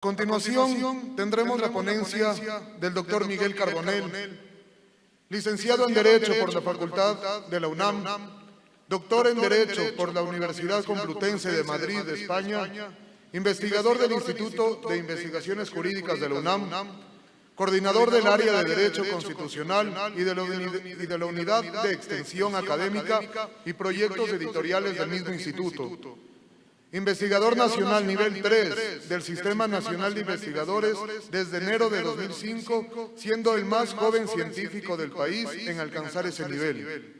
continuación tendremos la ponencia del doctor Miguel Carbonell, licenciado en Derecho por la Facultad de la UNAM, doctor en Derecho por la Universidad Complutense de Madrid, España, investigador del Instituto de Investigaciones Jurídicas de la UNAM, coordinador del área de Derecho Constitucional y de la Unidad de Extensión Académica y Proyectos Editoriales del mismo instituto. Investigador nacional nivel 3 del Sistema Nacional de Investigadores desde enero de 2005, siendo el más joven científico del país en alcanzar ese nivel.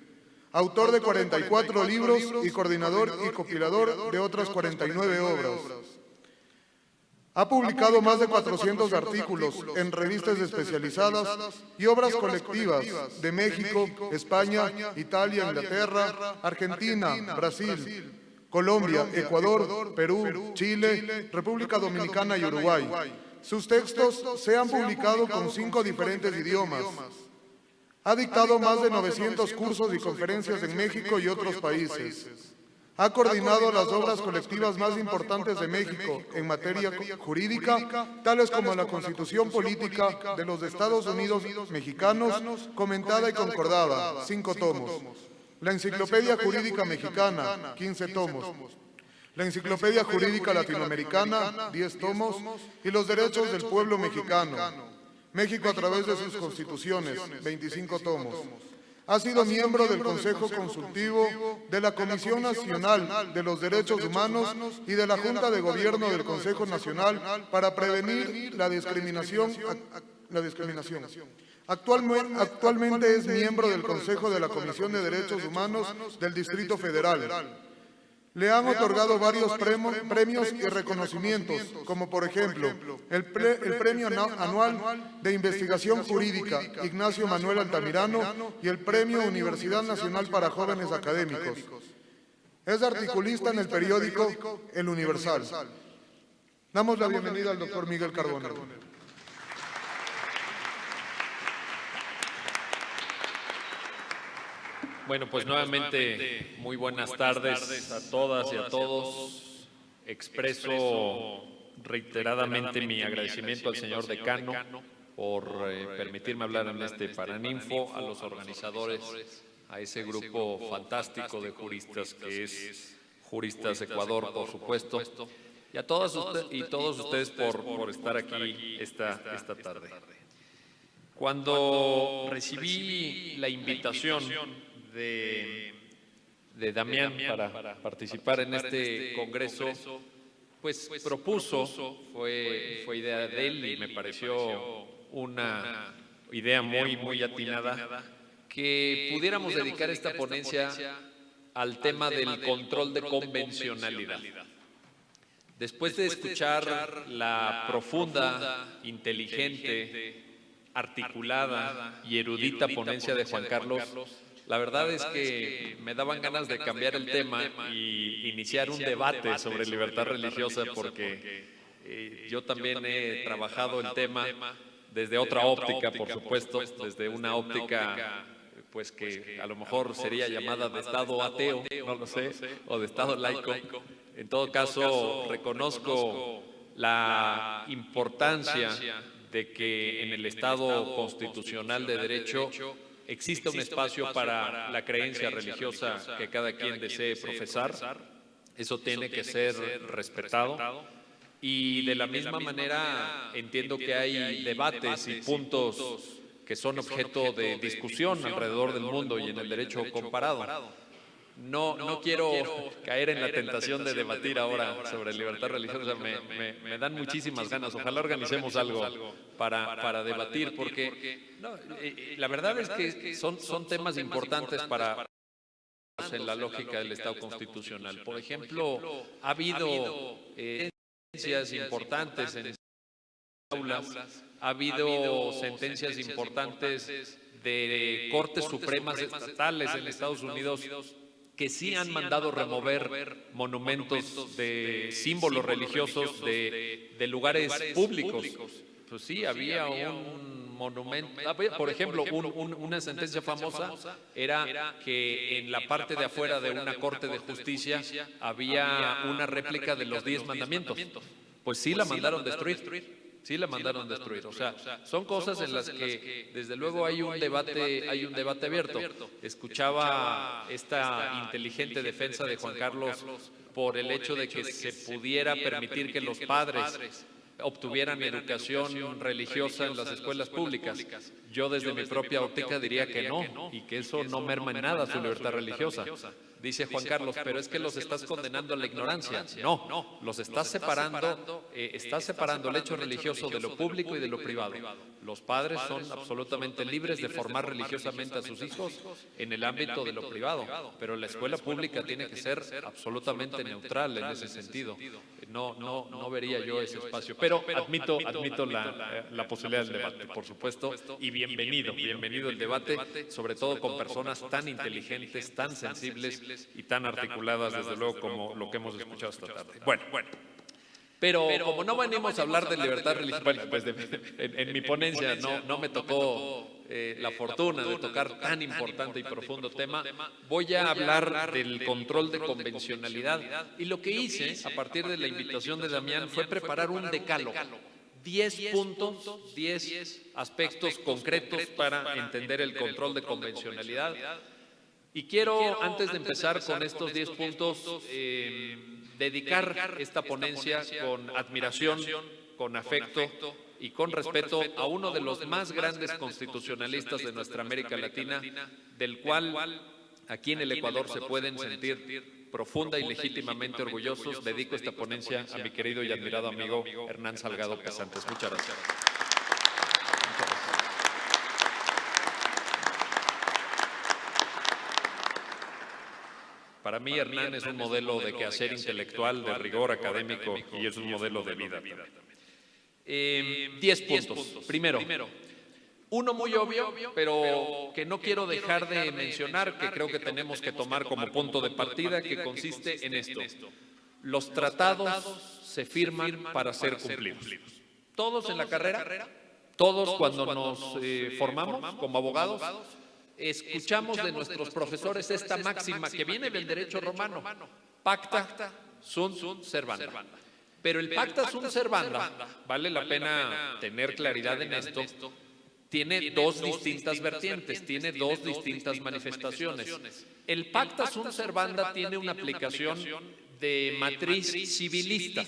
Autor de 44 libros y coordinador y compilador de otras 49 obras. Ha publicado más de 400 artículos en revistas especializadas y obras colectivas de México, España, Italia, Inglaterra, Argentina, Brasil, Colombia, Ecuador, Perú, Chile, República Dominicana y Uruguay. Sus textos se han publicado con 5 diferentes idiomas. Ha dictado más de 900 cursos y conferencias en México y otros países. Ha coordinado las obras colectivas más importantes de México en materia jurídica, tales como la Constitución Política de los Estados Unidos Mexicanos, comentada y concordada, 5 tomos. La Enciclopedia Jurídica Mexicana, 15 tomos. La Enciclopedia Jurídica Latinoamericana, 10 tomos. Y los derechos del pueblo mexicano. México a través de sus constituciones, 25 tomos. Ha sido miembro del Consejo Consultivo de la Comisión Nacional de los Derechos Humanos y de la Junta de Gobierno del Consejo Nacional para prevenir la discriminación. Actualmente es miembro del Consejo de la Comisión de Derechos Humanos del Distrito Federal. Le han otorgado varios premios y reconocimientos, como por ejemplo, el Premio Anual de Investigación Jurídica Ignacio Manuel Altamirano y el Premio Universidad Nacional para Jóvenes Académicos. Es articulista en el periódico El Universal. Damos la bienvenida al doctor Miguel Carbonell. Bueno, pues nuevamente muy buenas tardes a todas y a todos. Expreso reiteradamente mi agradecimiento al señor decano por permitirme hablar en este Paraninfo, a los organizadores, a ese grupo fantástico de juristas que es Juristas Ecuador, por supuesto, y a todos ustedes por estar aquí esta tarde. Cuando recibí la invitación de Damián para participar en este congreso, pues propuso, fue idea de él y me pareció una idea muy atinada, que pudiéramos dedicar esta ponencia al tema del control de convencionalidad. Después de escuchar la profunda, inteligente, articulada y erudita ponencia de Juan Carlos, la verdad es que me daban ganas de cambiar el tema y iniciar un debate sobre libertad religiosa, porque yo también he trabajado el tema desde otra óptica, por supuesto, desde una óptica pues que a lo mejor sería llamada de Estado ateo, no lo sé, o de Estado laico. En todo caso, reconozco la importancia de que en el Estado constitucional de derecho existe un espacio para la creencia religiosa que cada quien desee profesar. Eso tiene que ser respetado. Y de la misma manera entiendo que hay debates y puntos que son objeto de discusión alrededor del mundo y en el derecho comparado. No quiero caer en la tentación de debatir ahora sobre libertad religiosa. Me dan muchísimas ganas. Ojalá organicemos algo para debatir, porque la verdad es que son temas importantes para en la lógica del Estado constitucional. Por ejemplo, ha habido sentencias importantes en aulas, ha habido sentencias importantes de cortes supremas estatales en Estados Unidos que sí han mandado remover monumentos de símbolos religiosos de lugares públicos. Pues sí, había un monumento, por ejemplo, una sentencia famosa era que en la parte de afuera de una corte de justicia había una réplica de los 10 mandamientos. pues sí la mandaron destruir. Sí la mandaron destruir. O sea, son cosas en las que desde luego hay un debate abierto. Escuchaba esta inteligente defensa de Juan Carlos por el hecho de que se pudiera permitir que los padres obtuvieran educación religiosa en las escuelas públicas. Yo desde mi propia óptica diría que no, y que eso no merma en nada su libertad religiosa. Dice Juan Carlos, pero es que los estás condenando a la ignorancia. No, los estás separando el hecho religioso de lo público y de lo privado. Los padres son absolutamente libres de formar religiosamente a sus hijos en el ámbito de lo privado, pero la escuela pública tiene que ser absolutamente neutral en ese sentido. No vería yo ese espacio, pero admito la posibilidad del debate, por supuesto, y bienvenido el debate, sobre todo con personas tan inteligentes, tan sensibles y tan articuladas, desde luego, como lo que hemos escuchado esta tarde. Bueno. Pero como no venimos a hablar de libertad religiosa, bueno, pues en mi ponencia no me tocó la fortuna de tocar tan importante y profundo tema, voy a hablar del control de convencionalidad. Y lo que hice a partir de la invitación de Damián fue preparar un decálogo. 10 puntos, 10 aspectos concretos para entender el control de convencionalidad. Y quiero, antes de empezar con estos 10 puntos, dedicar esta ponencia con admiración, con afecto y con respeto a uno de los más grandes constitucionalistas de nuestra América Latina, del cual aquí en el Ecuador se pueden sentir profunda y legítimamente orgullosos. Dedico esta ponencia a mi querido y admirado amigo Hernán Salgado Pesantes. Muchas gracias. Para mí, Hernán es un modelo de quehacer intelectual, de rigor académico, y es un modelo de vida. 10 puntos. Primero, uno muy obvio, pero que no quiero dejar de mencionar, que creo que tenemos que tomar como punto de partida, que consiste en esto. Los tratados se firman para ser cumplidos. Todos en la carrera, todos cuando nos formamos como abogados, escuchamos de nuestros profesores esta máxima que viene del derecho romano: pacta sunt servanda. Pero el pacta sunt servanda, vale la pena tener claridad en esto, tiene dos distintas vertientes, tiene dos distintas manifestaciones. El pacta sunt servanda tiene una aplicación de matriz civilista.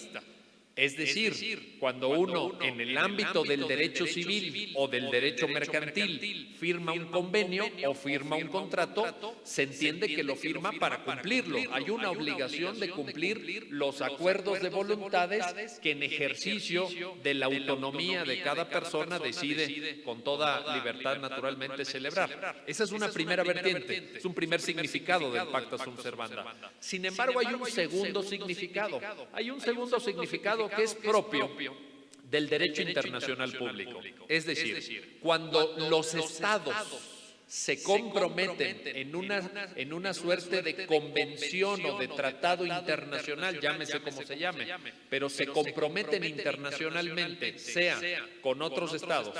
Es decir, cuando uno en el ámbito del derecho civil o del derecho mercantil firma un convenio o firma un contrato, se entiende que lo firma para cumplirlo. Hay una obligación de cumplir los acuerdos de voluntades que en ejercicio de la autonomía de cada persona decide con toda libertad naturalmente celebrar. Esa es una primera vertiente, es un primer significado del pacta sunt servanda. Sin embargo, hay un segundo significado. Hay un segundo significado que es propio del derecho internacional público. Es decir, cuando los estados se comprometen en una suerte de convención o de tratado internacional, llámese como se llame, pero se comprometen internacionalmente, sea con otros estados,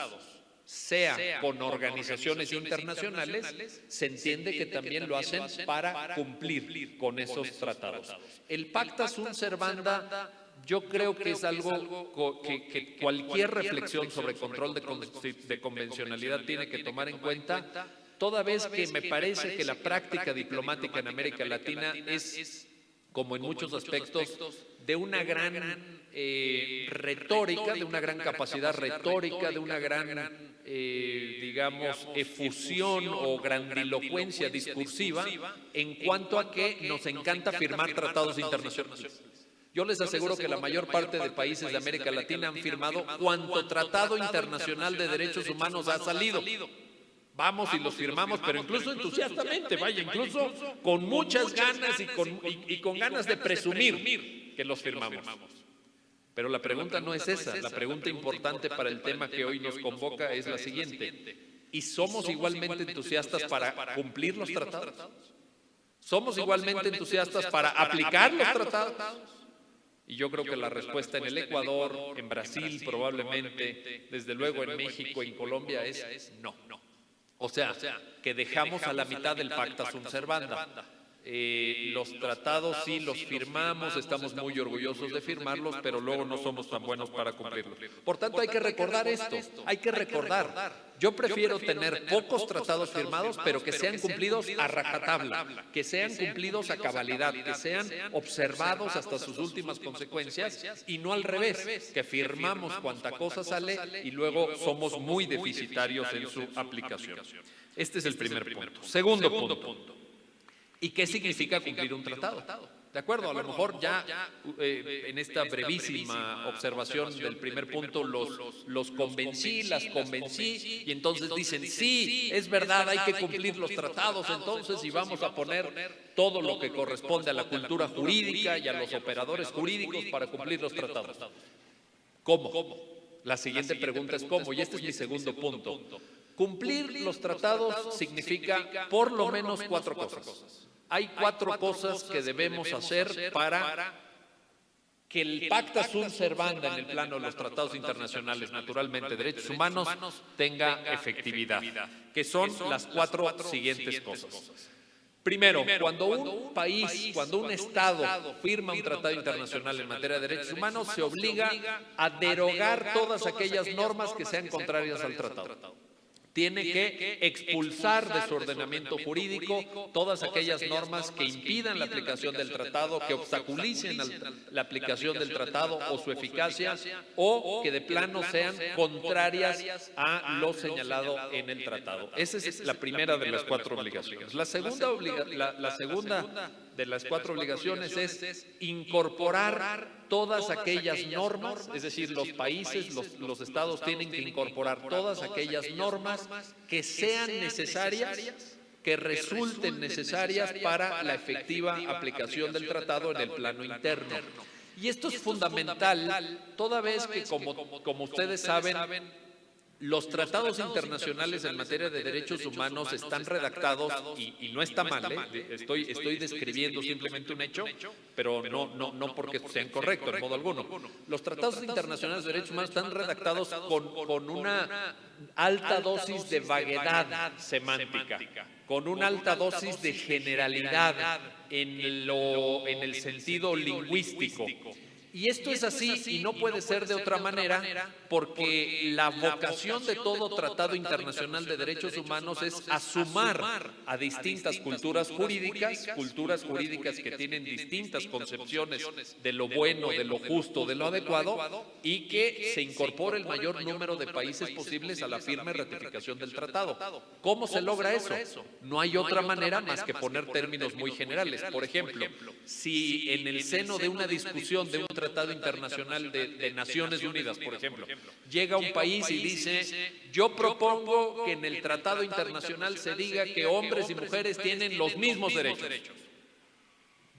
sea con organizaciones internacionales, se entiende que también lo hacen para cumplir con esos tratados. El pacta sunt servanda, yo creo que es algo que cualquier reflexión sobre control de convencionalidad tiene que tomar en cuenta, toda vez que me parece que la práctica diplomática en América Latina es, como en muchos aspectos, de una gran retórica, de una gran capacidad retórica, de una gran, digamos, efusión o grandilocuencia discursiva en cuanto a que nos encanta firmar tratados internacionales. Yo les aseguro que la mayor parte de países de América Latina han firmado cuanto tratado internacional de derechos humanos ha salido. Vamos y los firmamos, pero incluso entusiastamente, vaya, incluso con muchas ganas y con ganas de presumir que los firmamos. Pero la pregunta no es esa. La pregunta importante para el tema que hoy nos convoca es la siguiente: ¿y somos igualmente entusiastas para cumplir los tratados? ¿Somos igualmente entusiastas para aplicar los tratados? Y yo creo que la respuesta en el Ecuador, en Brasil probablemente, desde luego en México, en Colombia, es no. O sea, que dejamos a la mitad del pacta sunt servanda. Los tratados sí los firmamos, estamos muy orgullosos de firmarlos, pero luego no somos tan buenos para cumplirlos. Por tanto, hay que recordar esto, hay que recordar. Yo prefiero tener pocos tratados firmados, pero que sean cumplidos a rajatabla, que sean cumplidos a cabalidad, que sean observados hasta sus últimas consecuencias, y no al revés, que firmamos cuanta cosa sale y luego somos muy deficitarios en su aplicación. Este es el primer punto. Segundo punto. ¿Y qué significa cumplir un tratado? ¿De acuerdo? A lo mejor ya en esta brevísima observación del primer punto los convencí, las convencí, y entonces dicen, sí, es verdad, hay que cumplir los tratados entonces, y vamos a poner todo lo que corresponde a la cultura jurídica y a los operadores jurídicos para cumplir los tratados. ¿Cómo? La siguiente pregunta es ¿cómo? Y este es mi segundo punto. Cumplir los tratados significa por lo menos 4 cosas. Hay 4 cosas que debemos hacer para que el pacta sunt servanda en el plano de los tratados internacionales, naturalmente, derechos humanos, tenga efectividad, que son las 4 siguientes cosas. Primero, cuando un país, cuando un Estado firma un tratado internacional en materia de derechos humanos, se obliga a derogar todas aquellas normas que sean contrarias al tratado. Tiene que expulsar de su ordenamiento jurídico todas aquellas normas que impidan la aplicación del tratado, que obstaculicen la aplicación del tratado o su eficacia, o que de plano sean contrarias a lo señalado en el tratado. Esa es la primera de las 4 obligaciones. La segunda de las 4 obligaciones es incorporar todas aquellas normas, es decir, los países, los estados tienen que incorporar todas aquellas normas que sean necesarias, que resulten necesarias para la efectiva aplicación del tratado en el plano interno. Y esto es fundamental, toda vez que, como ustedes saben, los tratados internacionales en materia de derechos humanos están redactados, y no está mal, estoy describiendo simplemente un hecho, pero no porque sean correctos en modo alguno. Los tratados internacionales de derechos humanos están redactados con una alta dosis de vaguedad semántica, con una alta dosis de generalidad en el sentido lingüístico. Y esto es así y no puede ser de otra manera, porque la vocación de todo tratado internacional de derechos humanos es asumar a distintas culturas jurídicas que tienen distintas concepciones de lo bueno, de lo justo, de lo adecuado, y que se incorpore el mayor número de países posibles a la firme ratificación del tratado. ¿Cómo se logra eso? No hay otra manera más que poner términos muy generales. Por ejemplo, si en el seno de una discusión de un tratado internacional de Naciones Unidas, por ejemplo, llega un país y dice, yo propongo que en el tratado internacional se diga que hombres y mujeres tienen los mismos derechos.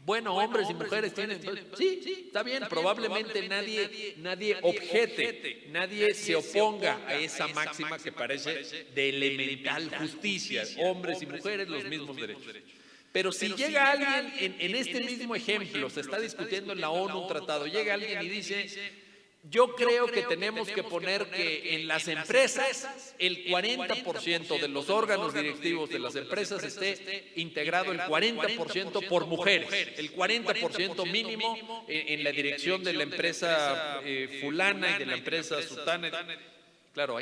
Bueno, hombres y mujeres tienen... Sí, está bien, probablemente nadie objete, nadie se oponga a esa máxima que parece de elemental justicia, hombres y mujeres los mismos derechos. Pero si llega alguien, en este mismo ejemplo, se está discutiendo en la ONU un tratado, llega alguien y dice, yo creo que tenemos que poner que en las empresas el 40% de los órganos directivos de las empresas esté integrado el 40% por mujeres, el 40% mínimo en la dirección de la empresa fulana y de la empresa sutana. Claro,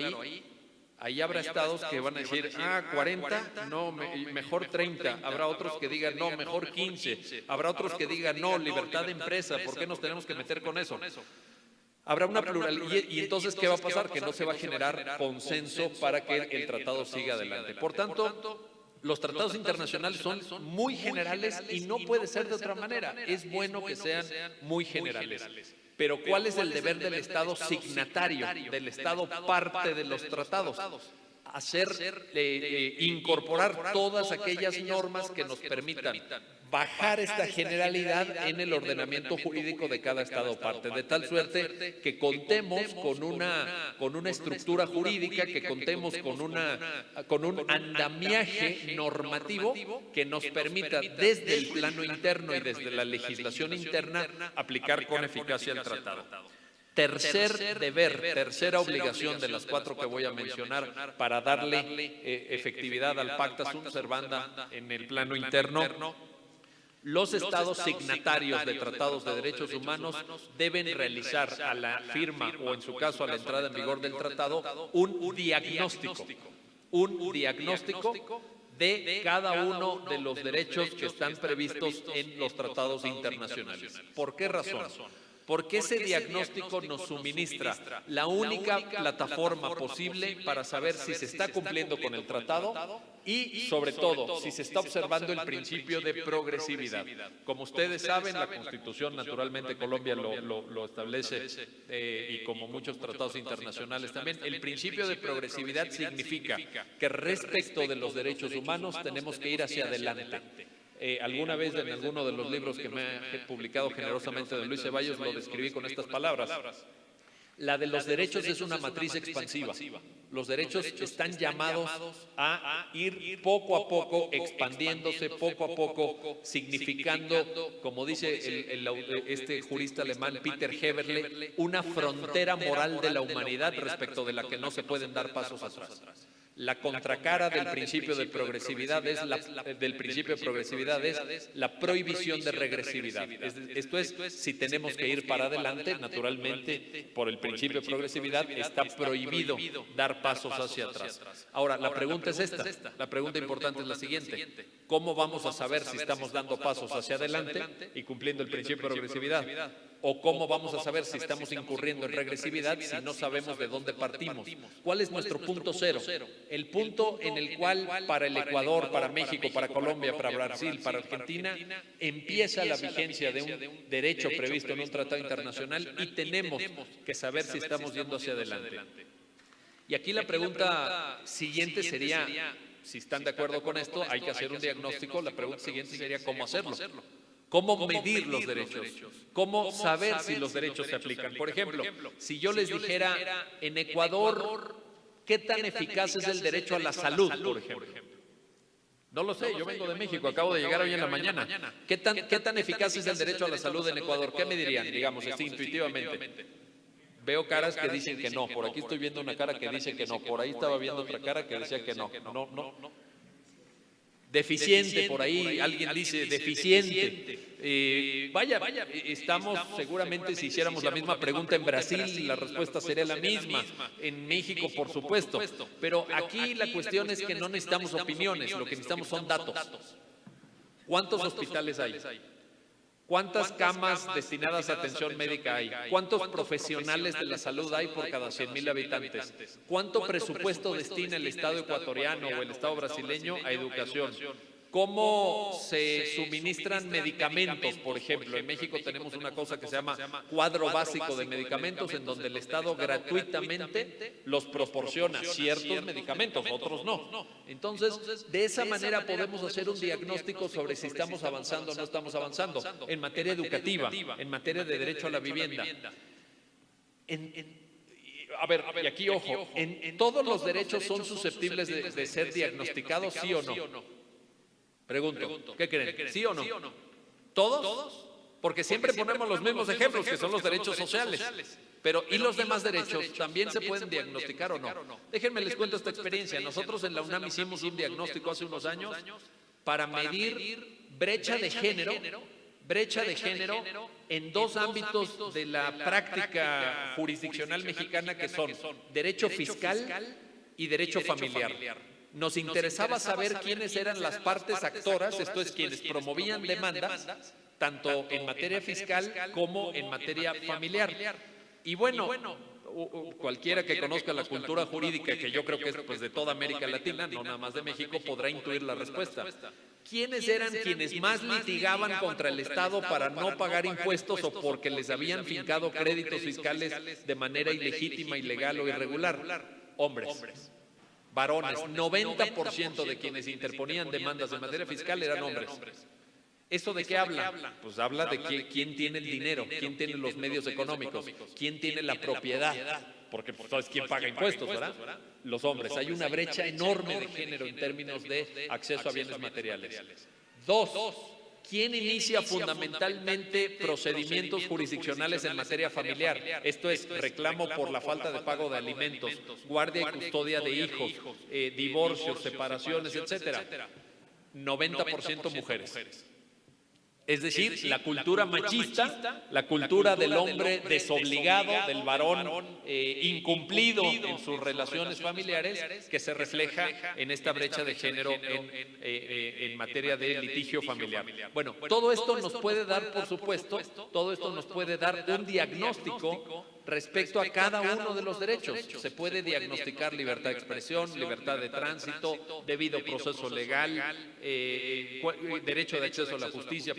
ahí habrá estados que van a decir, 40, no, mejor 30. Habrá otros que digan, no, mejor 15. Habrá otros que digan, no, libertad de empresa, ¿por qué nos tenemos que meter con eso? Habrá una pluralidad, y entonces, ¿qué va a pasar? Que no se va a generar consenso para que el tratado siga adelante. Por tanto, los tratados internacionales son muy generales y no puede ser de otra manera. Es bueno que sean muy generales. Pero ¿cuál es el deber del Estado signatario, del Estado parte de los tratados? Incorporar todas aquellas normas que nos permitan bajar esta generalidad en el ordenamiento jurídico de cada Estado parte, de tal suerte que contemos con una estructura jurídica, que contemos con un andamiaje normativo que nos permita desde el plano interno y desde la legislación interna aplicar con eficacia el tratado. Tercer deber, tercera obligación de las 4 que voy a mencionar para darle efectividad al pacta sunt servanda en el plano interno, Los estados signatarios de tratados de derechos humanos deben realizar a la firma o en su caso a la entrada en vigor del tratado un diagnóstico de cada uno de los derechos que están previstos en los tratados internacionales. ¿Por qué razón? Porque ese diagnóstico nos suministra la única plataforma posible para saber si se está cumpliendo con el tratado y, sobre todo, si se está observando el principio de progresividad. Como ustedes saben, la Constitución, naturalmente, Colombia lo establece y como muchos tratados internacionales también, el principio de progresividad significa que respecto de los derechos humanos tenemos que ir hacia adelante. Alguna vez en alguno de los libros que me he publicado generosamente de Luis Ceballos lo describí con estas palabras. La de los derechos es una matriz expansiva. Los derechos están llamados a ir poco a poco expandiéndose, poco a poco significando, como dice este jurista alemán Peter Heberle, una frontera moral de la humanidad respecto de la que no se pueden dar pasos atrás. La contracara del principio de progresividad es la prohibición de regresividad. Esto es, si tenemos que ir para adelante, naturalmente, por el principio de progresividad, está prohibido dar pasos hacia atrás. Ahora, la pregunta es esta. La pregunta importante es la siguiente. ¿Cómo vamos a saber si estamos dando pasos hacia adelante y cumpliendo el principio de progresividad? ¿O cómo vamos a saber si estamos incurriendo en regresividad si no sabemos de dónde partimos? ¿Cuál es nuestro punto cero? El punto en el cual para el Ecuador, para México, para Colombia, para Brasil, para Argentina, empieza la vigencia de un derecho previsto en un tratado internacional y tenemos que saber si estamos yendo hacia adelante. Y aquí la pregunta siguiente sería, si están de acuerdo con esto, hay que hacer un diagnóstico. La pregunta siguiente sería cómo hacerlo. ¿Cómo medir los derechos? ¿Cómo saber si los derechos se aplican? Por ejemplo, si yo les dijera, en Ecuador, ¿qué tan eficaz es el derecho a la salud, por ejemplo? No lo sé, yo vengo de México, acabo de llegar hoy en la mañana. ¿Qué tan eficaz es el derecho a la salud en Ecuador? ¿Qué me dirían, digamos, así intuitivamente? Veo caras que dicen que no, por aquí estoy viendo una cara que dice que no, por ahí estaba viendo otra cara que decía que no. Deficiente, por ahí alguien dice deficiente. Vaya, estamos seguramente, si hiciéramos la misma pregunta en Brasil, la respuesta sería la misma. En México, por supuesto. Pero aquí la cuestión es que no necesitamos opiniones, lo que necesitamos son datos. ¿Cuántos hospitales hay? ¿Cuántas camas destinadas a atención médica hay? ¿Cuántos profesionales de la salud hay por cada 100,000 habitantes? ¿Cuánto presupuesto destina el Estado ecuatoriano o el Estado brasileño a educación? ¿Cómo se suministran medicamentos, por ejemplo? En México tenemos una cosa que se llama cuadro básico de medicamentos, en donde el Estado gratuitamente los proporciona ciertos medicamentos, otros no. Entonces, de esa manera podemos hacer un diagnóstico sobre si estamos avanzando o no estamos avanzando en materia educativa, en materia de derecho a la vivienda. A ver, y aquí ojo, ¿todos los derechos son susceptibles de ser diagnosticados, sí o no? Pregunto, ¿qué creen? ¿Sí o no? ¿Todos? Porque siempre ponemos los mismos ejemplos, que son los derechos sociales. Pero, ¿y los demás derechos también se pueden diagnosticar o no? Déjenme les cuento esta experiencia. Nosotros en la UNAM hicimos un diagnóstico hace unos años para medir brecha de género en dos ámbitos de la práctica jurisdiccional mexicana, que son derecho fiscal y derecho familiar. Nos interesaba saber quiénes eran las partes actoras, esto es, quienes promovían demandas, tanto en materia fiscal como en materia familiar. Y bueno, cualquiera que conozca la cultura jurídica, que yo creo que es pues de toda América Latina, no nada más de México, podrá intuir la respuesta. ¿Quiénes eran quienes más litigaban contra el Estado para no pagar impuestos o porque les habían fincado créditos fiscales de manera ilegítima, ilegal o irregular? Hombres. Varones, 90% de quienes interponían demandas de materia fiscal eran hombres. ¿Eso de qué habla? Pues habla de quién tiene el dinero, quién tiene los medios económicos, quién tiene la propiedad, porque pues, ¿sabes quién paga impuestos, verdad? Los hombres. Hay una brecha enorme de género en términos de acceso a bienes materiales. Dos, ¿quién inicia fundamentalmente procedimientos jurisdiccionales en materia familiar? Esto es, reclamo por la falta de pago de alimentos, guardia y custodia de hijos, divorcios, separaciones, etcétera. 90% mujeres. Es decir, la cultura machista, la cultura del hombre desobligado, del varón incumplido en sus relaciones familiares, que se refleja en esta brecha de género en materia de litigio familiar. Bueno, todo esto nos puede dar, por supuesto, todo esto nos puede dar un diagnóstico respecto a cada uno de los derechos. Se puede diagnosticar libertad de expresión, libertad de tránsito, debido proceso legal, derecho de acceso a la justicia,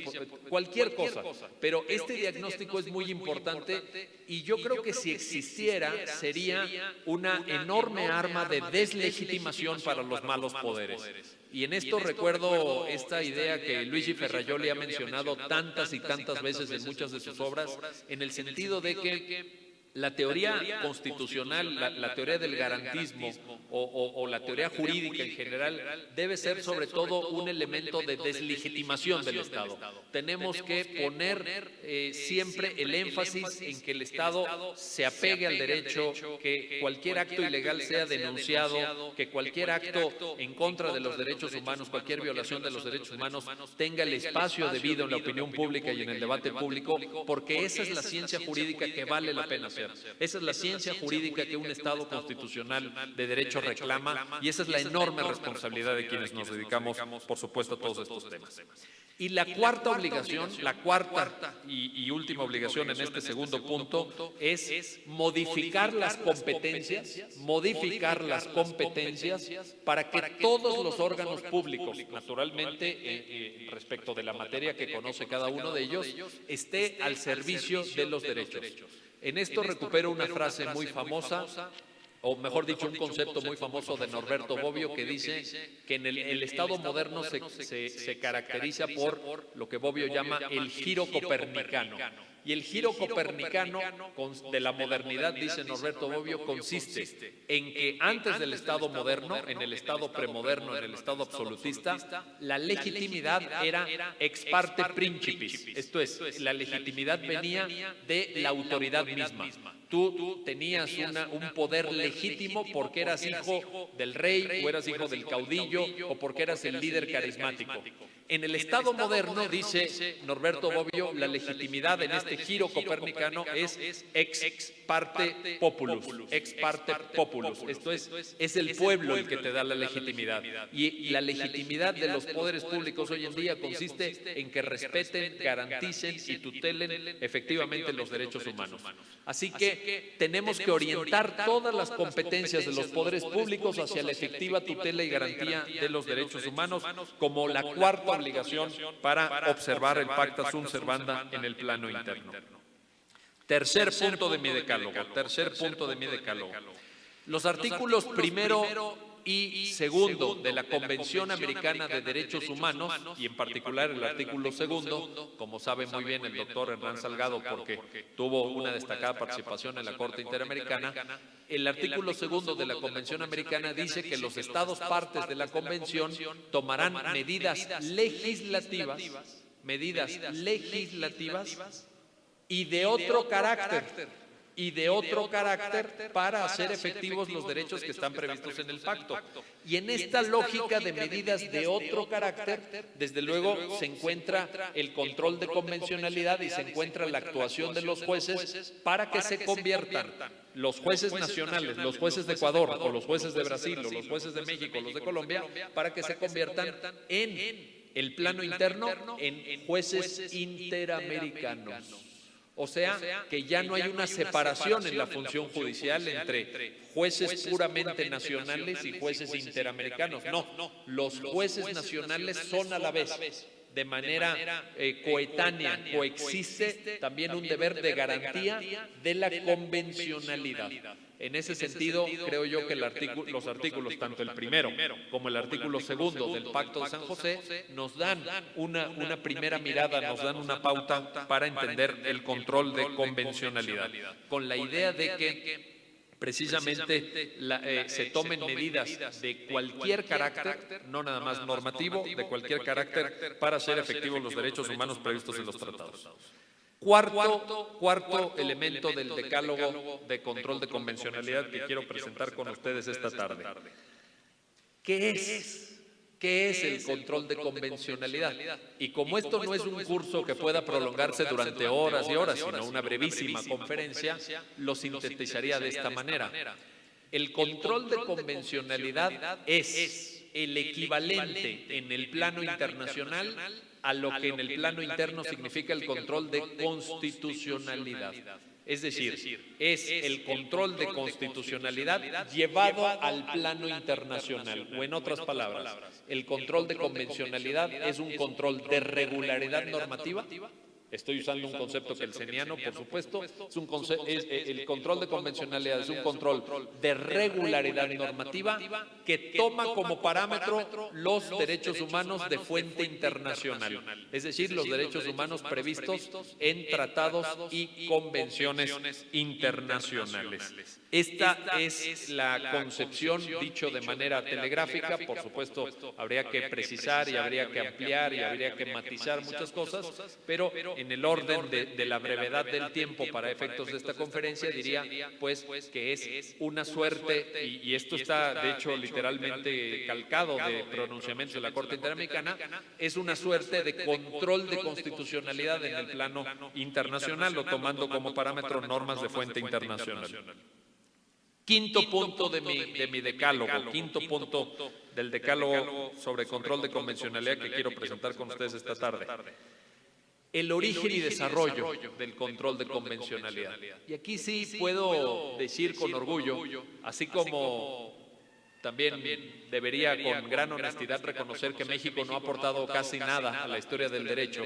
cualquier cosa. Pero este diagnóstico es muy importante y yo creo que si existiera sería una enorme arma de deslegitimación para los malos poderes. Y en esto recuerdo esta idea que Luigi Ferrajoli ha mencionado tantas y tantas veces en muchas de sus obras, en el sentido de que la teoría constitucional, la teoría del garantismo o la teoría jurídica en general debe ser sobre todo un elemento de deslegitimación del Estado. Tenemos que poner siempre el énfasis en que el Estado se apegue al derecho, que cualquier acto ilegal sea denunciado, que cualquier acto en contra de los derechos humanos, cualquier violación de los derechos humanos tenga el espacio debido en la opinión pública y en el debate público, porque esa es la ciencia jurídica que vale la pena hacer. Esa es la ciencia jurídica que un Estado constitucional de derecho reclama y esa es la enorme responsabilidad de quienes nos dedicamos, por supuesto, a todos estos temas. Y la cuarta obligación, la cuarta y última obligación en este segundo punto es modificar las competencias para que todos los órganos públicos, naturalmente, respecto de la materia que conoce cada uno de ellos, esté al servicio de los derechos. En esto recupero una frase muy famosa, o mejor dicho, un concepto muy famoso de Norberto Bobbio, que dice que en el Estado moderno se caracteriza por lo que Bobbio llama el giro copernicano. Y el giro copernicano de la modernidad, dice Norberto Bobbio, consiste en que antes del Estado moderno, en el Estado premoderno, en el Estado absolutista, la legitimidad era ex parte principis. Esto es, la legitimidad venía de la autoridad misma. Tú tenías un poder legítimo porque eras hijo del rey o eras hijo del caudillo o porque eras el líder carismático. En el Estado moderno, dice Norberto Bobbio, la legitimidad en este giro copernicano es ex parte populus, ex parte populus. Esto es el pueblo el que te da la legitimidad. Y la legitimidad de los poderes públicos hoy en día consiste en que respeten, garanticen y tutelen efectivamente los derechos humanos. Así que tenemos que orientar todas las competencias de los poderes públicos hacia la efectiva tutela y garantía de los derechos humanos como la cuarta obligación para observar el pacta sunt servanda en el plano interno. Tercer punto de mi decálogo. Los artículos primero y segundo de la Convención Americana de Derechos Humanos, y en particular el artículo segundo, como sabe muy bien el doctor Hernán Salgado, porque tuvo una destacada participación en la Corte Interamericana, el artículo segundo de la Convención Americana dice que los estados partes de la Convención tomarán medidas legislativas y de otro carácter para hacer efectivos los derechos que están previstos en el pacto. Y en esta lógica de medidas de otro carácter, desde luego se encuentra el control de convencionalidad y se encuentra la actuación de los jueces para que se conviertan los jueces nacionales, los jueces de Ecuador o los jueces de Brasil o los jueces de México, los de Colombia, para que se conviertan en el plano interno en jueces interamericanos. O sea, que ya no hay una separación en la función judicial entre jueces puramente nacionales y jueces interamericanos. No, los jueces nacionales son a la vez, de manera coetánea, coexiste también un deber de garantía de la convencionalidad. En ese sentido, creo yo que los artículos, tanto el primero como el artículo segundo del Pacto de San José, nos dan una primera mirada, nos dan una pauta para entender el control de convencionalidad, con la idea de que precisamente se tomen medidas de cualquier carácter, no nada más normativo, de cualquier carácter, para hacer efectivos los derechos humanos previstos en los tratados. Cuarto elemento del decálogo de control de convencionalidad que quiero presentar con ustedes esta tarde. ¿Qué es ¿Qué es el control de convencionalidad? Y como esto no es un curso que pueda prolongarse durante horas y horas, sino una brevísima conferencia, lo sintetizaría de esta manera. El control de convencionalidad es el equivalente en el plano internacional a lo que en el plano interno significa el control de constitucionalidad. Es decir, es el control de constitucionalidad llevado al plano internacional, o en otras palabras, el control de convencionalidad es un control de regularidad normativa. Estoy usando un concepto kelseniano, por supuesto. El control de convencionalidad es un control de regularidad normativa que toma como parámetro los derechos humanos de fuente internacional, es decir, los derechos humanos previstos en tratados y convenciones internacionales. Esta es la concepción, dicho de manera telegráfica. Por supuesto, habría que precisar y habría que ampliar y habría que matizar muchas cosas, pero en el orden de la brevedad del tiempo para efectos de esta conferencia diría pues que es una suerte, y esto está de hecho literalmente calcado de pronunciamientos de la Corte Interamericana, es una suerte de control de constitucionalidad en el plano internacional, o tomando como parámetro normas de fuente internacional. Quinto punto de mi decálogo, quinto punto del decálogo sobre control de convencionalidad que quiero presentar con ustedes esta tarde. El origen y desarrollo del control de convencionalidad. Y aquí sí puedo decir con orgullo, así como también debería con gran honestidad reconocer que México no ha aportado casi nada a la historia del derecho.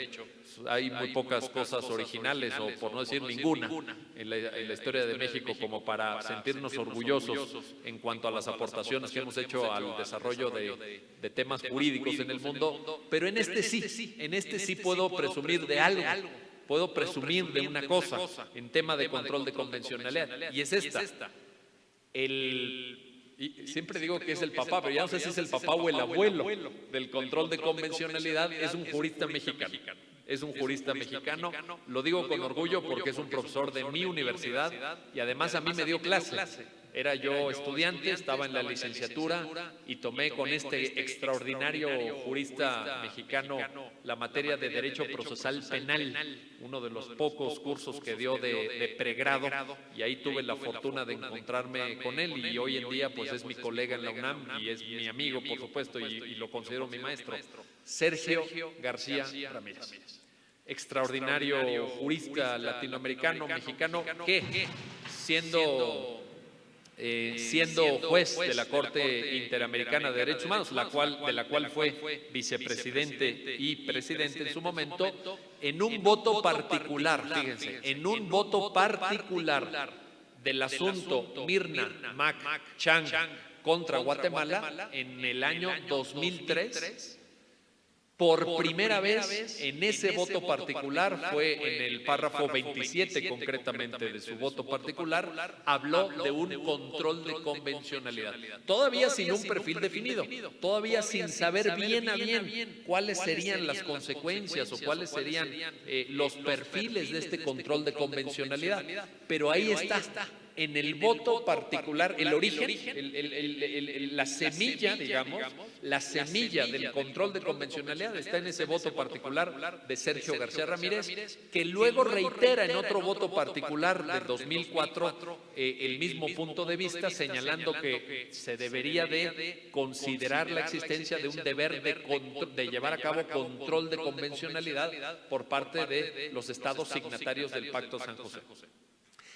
Hay muy pocas cosas originales, o por no decir ninguna, en la historia de México como para sentirnos orgullosos en cuanto a las aportaciones que hemos hecho al desarrollo de temas jurídicos en el mundo, pero en este sí puedo presumir de algo. Puedo presumir de una cosa en tema de control de convencionalidad, y es esta. Y siempre digo que es el papá, pero ya no sé si es el papá o el abuelo del control de convencionalidad, es un jurista mexicano. Es un jurista mexicano, lo digo con orgullo porque es un profesor de mi universidad y además a mí me dio clase. Era yo estudiante, estaba en la licenciatura y tomé con este extraordinario jurista mexicano la materia de Derecho Procesal Penal, uno de los pocos cursos que dio de pregrado, y ahí tuve la fortuna de encontrarme con él, y hoy en día pues es mi colega en la UNAM y es mi amigo, por supuesto, y lo considero mi maestro, Sergio García Ramírez. Extraordinario jurista latinoamericano, mexicano, que siendo juez de la Corte Interamericana de Derechos Humanos, de la cual fue vicepresidente y presidente en su momento, en un voto particular, fíjense, en un voto particular del asunto Mirna Mac Chang contra Guatemala en el año 2003, por primera vez en ese voto particular, fue en el párrafo 27 concretamente de su voto particular, habló de un control de convencionalidad. Todavía sin un perfil definido, todavía sin saber bien a bien cuáles serían las consecuencias o cuáles serían los perfiles de este control de convencionalidad. Pero ahí está. En el voto particular, el origen, la semilla, digamos, la semilla del control de convencionalidad está en ese voto particular de Sergio García Ramírez, que luego reitera en otro voto particular del 2004 el mismo punto de vista, señalando que se debería de considerar la existencia de un deber de llevar a cabo control de convencionalidad por parte de los estados signatarios del Pacto San José.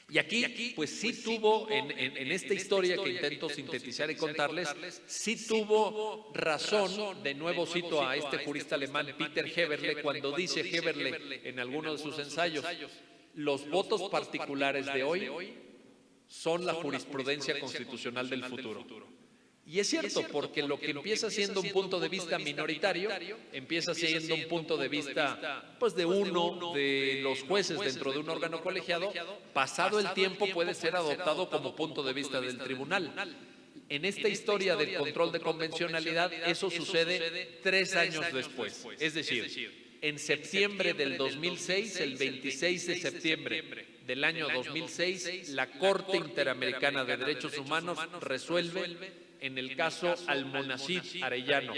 Y aquí, pues sí tuvo, en esta historia que intento sintetizar y contarles, sí tuvo razón, de nuevo cito a este jurista alemán Peter Heberle, cuando dice Heberle en alguno de sus ensayos, los votos particulares de hoy son la jurisprudencia constitucional del futuro. Y es cierto, porque lo que empieza siendo un punto de vista minoritario, empieza siendo un punto de vista pues de uno de los jueces dentro de un órgano colegiado, pasado el tiempo puede ser adoptado como punto de vista del tribunal. En esta historia del control de convencionalidad, eso sucede 3 años después. Es decir, en septiembre del 2006, el 26 de septiembre del año 2006, la Corte Interamericana de Derechos Humanos resuelve en el caso Almonacid Arellano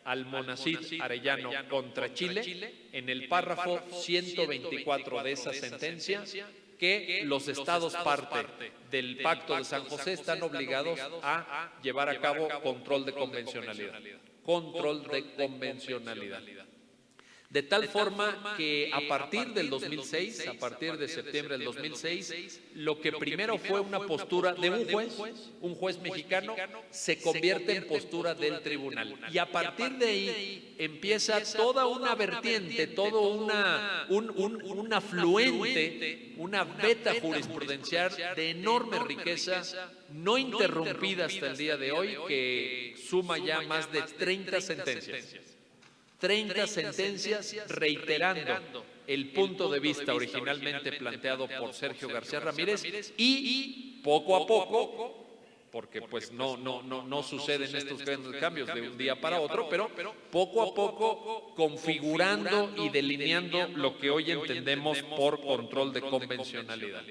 Almonacid Arellano contra Chile, en el párrafo 124 de esa sentencia, que los estados parte del Pacto de San José están obligados a llevar a cabo control de convencionalidad. Control de convencionalidad. De tal forma que a partir del 2006, a partir de septiembre del 2006, lo que primero fue una postura de un juez mexicano, se convierte en postura del tribunal. Y a partir de ahí empieza toda una vertiente, todo un afluente, una veta jurisprudencial de enorme riqueza, no interrumpida hasta el día de hoy, que suma ya más de 30 sentencias. 30 sentencias reiterando el punto de vista originalmente planteado por Sergio García Ramírez y poco a poco, porque pues no suceden estos grandes cambios de un día para otro, pero poco a poco configurando y delineando lo que hoy entendemos por control de convencionalidad.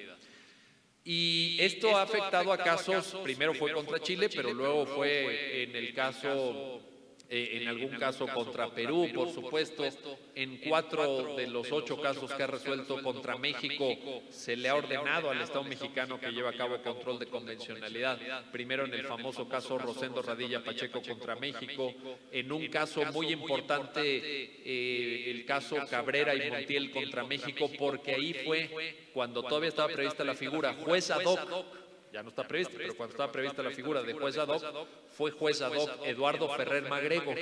Y esto ha afectado a casos, primero fue contra Chile, pero luego fue en el caso... en algún caso contra Perú, por supuesto. En 4 de los 8 casos que ha resuelto contra México, se le ha ordenado al Estado mexicano que lleve a cabo control de convencionalidad. Primero en el famoso caso Rosendo Radilla Pacheco contra México. En un caso muy importante, el caso Cabrera y Montiel contra México, porque ahí fue cuando todavía estaba prevista la figura juez ad hoc. Ya no está prevista, pero cuando estaba prevista la figura de juez ad hoc, fue juez ad hoc Eduardo Ferrer MacGregor,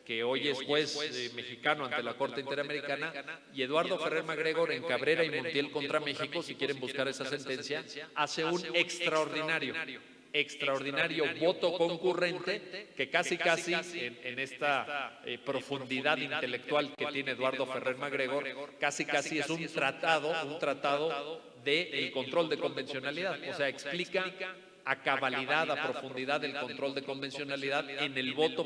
que hoy es juez mexicano ante la Corte Interamericana, y Eduardo Ferrer MacGregor en Cabrera y Montiel contra México, si quieren buscar esa sentencia, hace un extraordinario voto concurrente que casi en esta profundidad intelectual que tiene Eduardo Ferrer MacGregor, casi es un tratado del control de convencionalidad. O sea, explica a cabalidad, a profundidad el control de convencionalidad en el voto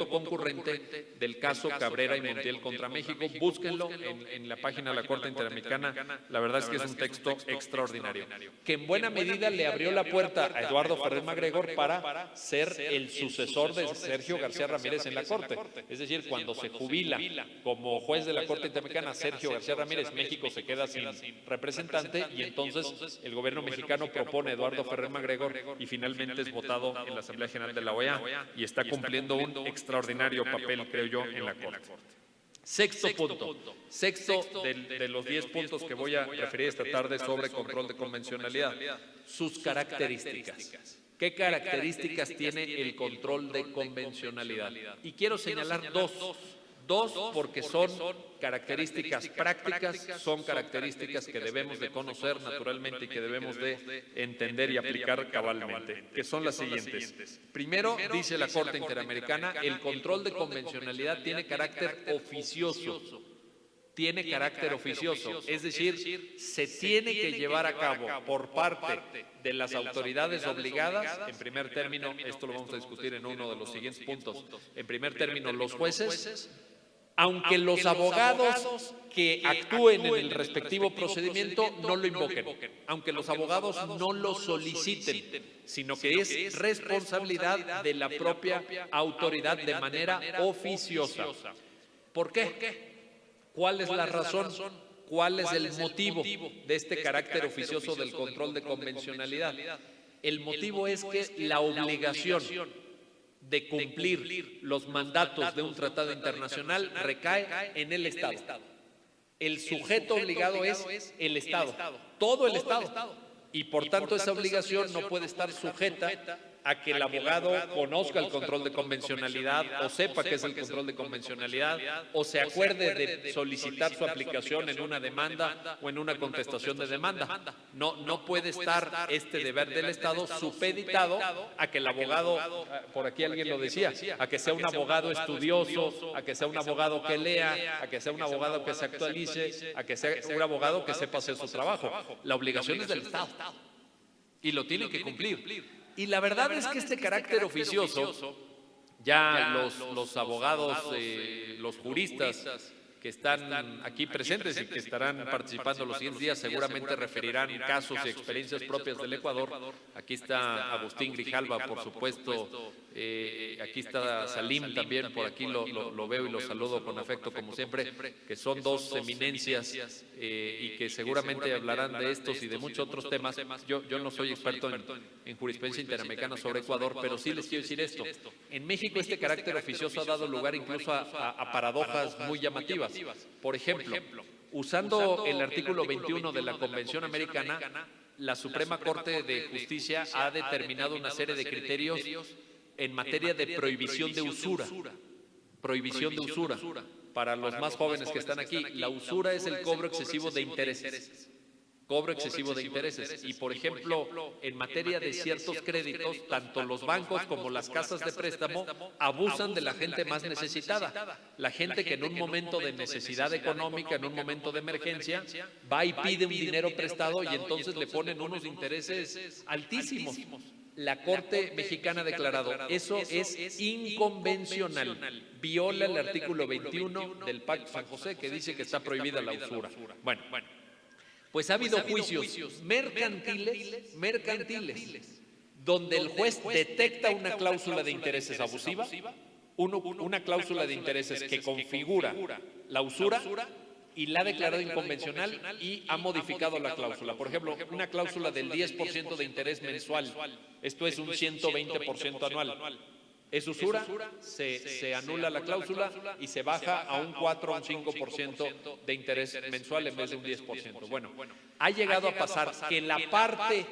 concurrente del caso Cabrera y Montiel contra México. Búsquenlo en la página de la Corte Interamericana. La verdad es que es un texto extraordinario, que en buena medida le abrió la puerta a Eduardo Ferrer MacGregor para ser el sucesor de Sergio García Ramírez en la Corte. Es decir, cuando se jubila como juez de la Corte Interamericana Sergio García Ramírez, México se queda sin representante, y entonces el gobierno mexicano propone a Eduardo Ferrer MacGregor y finalmente es votado en la Asamblea General de la OEA y está cumpliendo un extraordinario papel, creo yo, en la Corte. Sexto de los 10 puntos que voy a referir esta tarde sobre control de convencionalidad, sus características. ¿Qué características tiene el control de convencionalidad? Y quiero señalar dos porque son características prácticas, son características que debemos de conocer naturalmente y que debemos de entender y aplicar cabalmente, que son las siguientes. Primero, dice la Corte Interamericana, el control de convencionalidad tiene carácter oficioso. Tiene carácter oficioso, es decir, se tiene que llevar a cabo por parte de las autoridades obligadas, en primer término, esto lo vamos a discutir en uno de los siguientes puntos, en primer término los jueces, aunque los abogados que actúen en el respectivo procedimiento no lo invoquen, aunque los abogados no lo soliciten, sino que es responsabilidad de la propia autoridad de manera oficiosa. ¿Por qué? ¿Cuál es la razón? ¿Cuál es el motivo de este carácter oficioso del control de convencionalidad? El motivo es que la obligación de cumplir los mandatos de un tratado internacional recae en el Estado. El sujeto obligado es el Estado, todo el Estado. Y por tanto esa obligación no puede estar sujeta a que el abogado conozca el control de convencionalidad o sepa qué es el control de convencionalad o se acuerde de solicitar su aplicación en una demanda o en una contestación de demanda. No puede estar este deber del Estado supeditado a que el abogado, por aquí alguien lo decía, a que sea un abogado estudioso, a que sea un abogado que lea, a que sea un abogado que se actualice, a que sea un abogado que sepa hacer su trabajo. La obligación es del Estado y lo tiene que cumplir. Y la verdad es que este carácter oficioso, ya los abogados, los juristas que están aquí presentes y que estarán participando los siguientes días seguramente referirán casos y experiencias propias del Ecuador. Aquí está Agustín Grijalva, por supuesto, aquí está Salim también, por aquí lo veo y lo saludo con afecto como siempre, que son dos eminencias y que seguramente hablarán de estos y de muchos otros temas. Yo no soy experto en jurisprudencia interamericana sobre Ecuador, pero sí les quiero decir esto. En México este carácter oficioso ha dado lugar incluso a paradojas muy llamativas. Por ejemplo, usando el artículo 21 de la Convención Americana, la Suprema Corte de Justicia ha determinado una serie de criterios en materia de prohibición de usura. Prohibición de usura. Para los más jóvenes que están aquí, la usura es el cobro excesivo de intereses. Cobro excesivo de intereses. Y, por ejemplo, en materia de ciertos créditos, tanto los bancos como las casas de préstamo abusan de la gente más necesitada. La gente que en un momento de necesidad económica, en un momento de emergencia, va y pide un dinero prestado y entonces le ponen unos intereses altísimos. La Corte Mexicana ha declarado, eso es inconvencional, viola el artículo 21 del Pacto San José que dice que está prohibida la usura. Bueno, pues ha habido juicios mercantiles, donde el juez detecta una cláusula de intereses abusiva, una cláusula de intereses que configura la usura, y la ha declarado inconvencional y ha modificado la cláusula. Por ejemplo, una cláusula del 10% de interés mensual, esto es un 120% anual. Es usura, se anula la cláusula y se baja a un 4 o un 5% de interés mensual en vez de un 10%. Bueno, ha llegado a pasar que la parte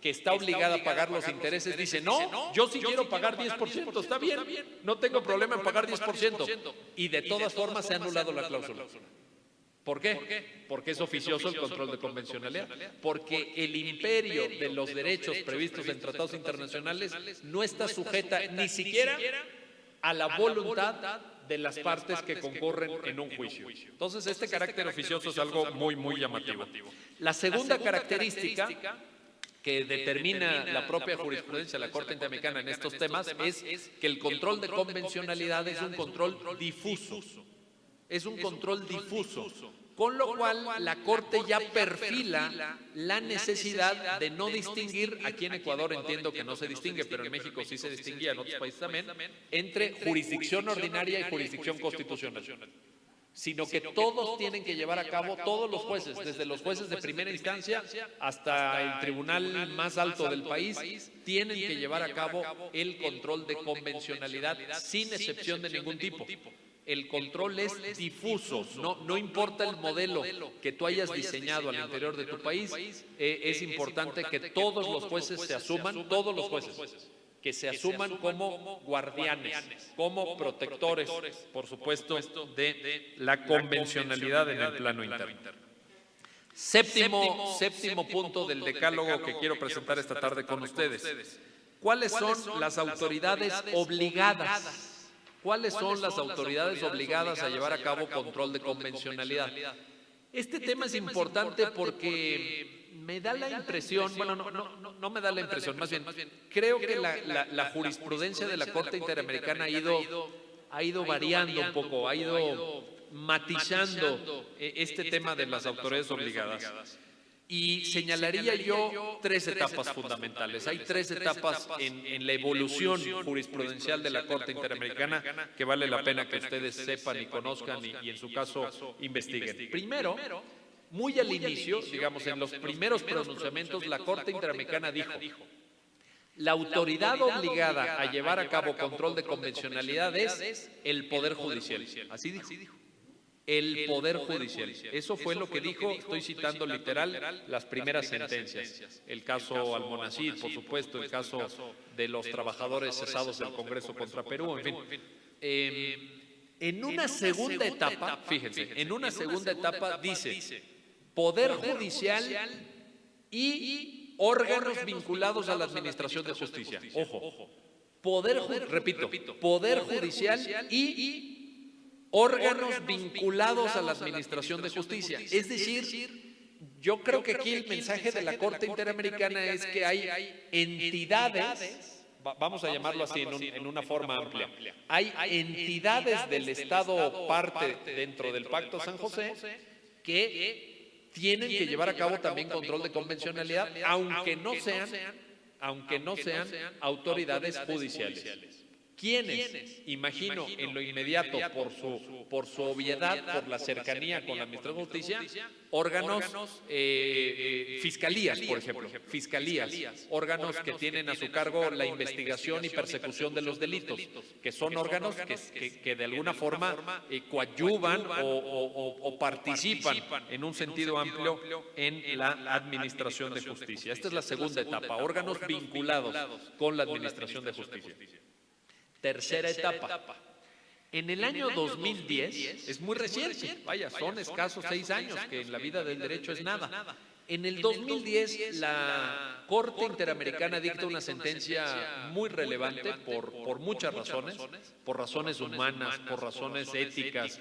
que está obligada a pagar los intereses dice, no, yo sí quiero pagar 10%, está bien, no tengo problema en pagar 10%. Y de todas formas se ha anulado la cláusula. ¿Por qué? Porque es oficioso el control de convencionalidad. Porque el imperio de los derechos previstos en tratados internacionales no está sujeta ni siquiera a la voluntad de las partes que concurren en un juicio. Entonces, este carácter oficioso es algo muy, muy llamativo. La segunda característica que determina la propia jurisprudencia de la Corte Interamericana en estos temas es que el control de convencionalidad es un control difuso. Es un control difuso, con lo cual la Corte ya perfila la necesidad de no distinguir, aquí en Ecuador entiendo que no se distingue, pero en México sí se distinguía, en otros países también, entre jurisdicción ordinaria y jurisdicción constitucional, sino que todos tienen que llevar a cabo, todos los jueces, desde los jueces de primera instancia hasta el tribunal más alto del país, tienen que llevar a cabo el control de convencionalidad sin excepción de ningún tipo. El control es difuso, no importa el modelo que tú hayas diseñado al interior de tu país, es importante que todos los jueces se asuman, todos los jueces, que se asuman como guardianes, como protectores, por supuesto, de la convencionalidad en el plano interno. Séptimo punto del decálogo que quiero presentar esta tarde con ustedes. ¿Cuáles son las autoridades obligadas? ¿Cuáles son las autoridades obligadas a llevar a cabo control de convencionalidad? Este tema es importante porque me da la impresión, bueno, no me da la impresión, más bien, creo que la jurisprudencia de la Corte Interamericana ha ido variando un poco, ha ido matizando este tema de las autoridades obligadas. Y señalaría yo tres etapas fundamentales. Hay tres etapas en la evolución jurisprudencial de la Corte Interamericana que vale la pena que ustedes sepan y conozcan y en su caso investiguen. Primero, muy al inicio, digamos en los primeros pronunciamientos, la Corte Interamericana dijo: la autoridad obligada a llevar a cabo control de convencionalidad es el Poder Judicial. Así dijo. El Poder Judicial. Eso fue lo que dijo, estoy citando literal las primeras sentencias. El caso Almonacid, por supuesto, el caso de los trabajadores cesados del Congreso contra Perú, en fin. En una segunda etapa, fíjense, en una segunda etapa dice Poder Judicial y órganos vinculados a la Administración de Justicia. Ojo, Poder Judicial y órganos vinculados a la Administración de Justicia. Es decir, yo creo que aquí el mensaje de la Corte Interamericana es que hay entidades, vamos a llamarlo así en una forma amplia, hay entidades del Estado parte dentro del Pacto San José que tienen que llevar a cabo también control de convencionalidad, aunque no sean autoridades judiciales. ¿Quiénes? Imagino en lo inmediato, por su obviedad, por la cercanía con la Administración de Justicia, órganos, fiscalías, por ejemplo, fiscalías, órganos que tienen a su cargo la investigación y persecución de los delitos, que son órganos que de alguna forma coadyuvan o participan en un sentido amplio en la Administración de Justicia. Esta es la segunda etapa, órganos vinculados con la Administración de Justicia. Tercera etapa. En el año 2010, es muy reciente, vaya, son escasos 6 años, que en la vida del derecho es nada. En el 2010, la Corte Interamericana dicta una sentencia muy relevante por muchas razones, por razones humanas, por razones éticas,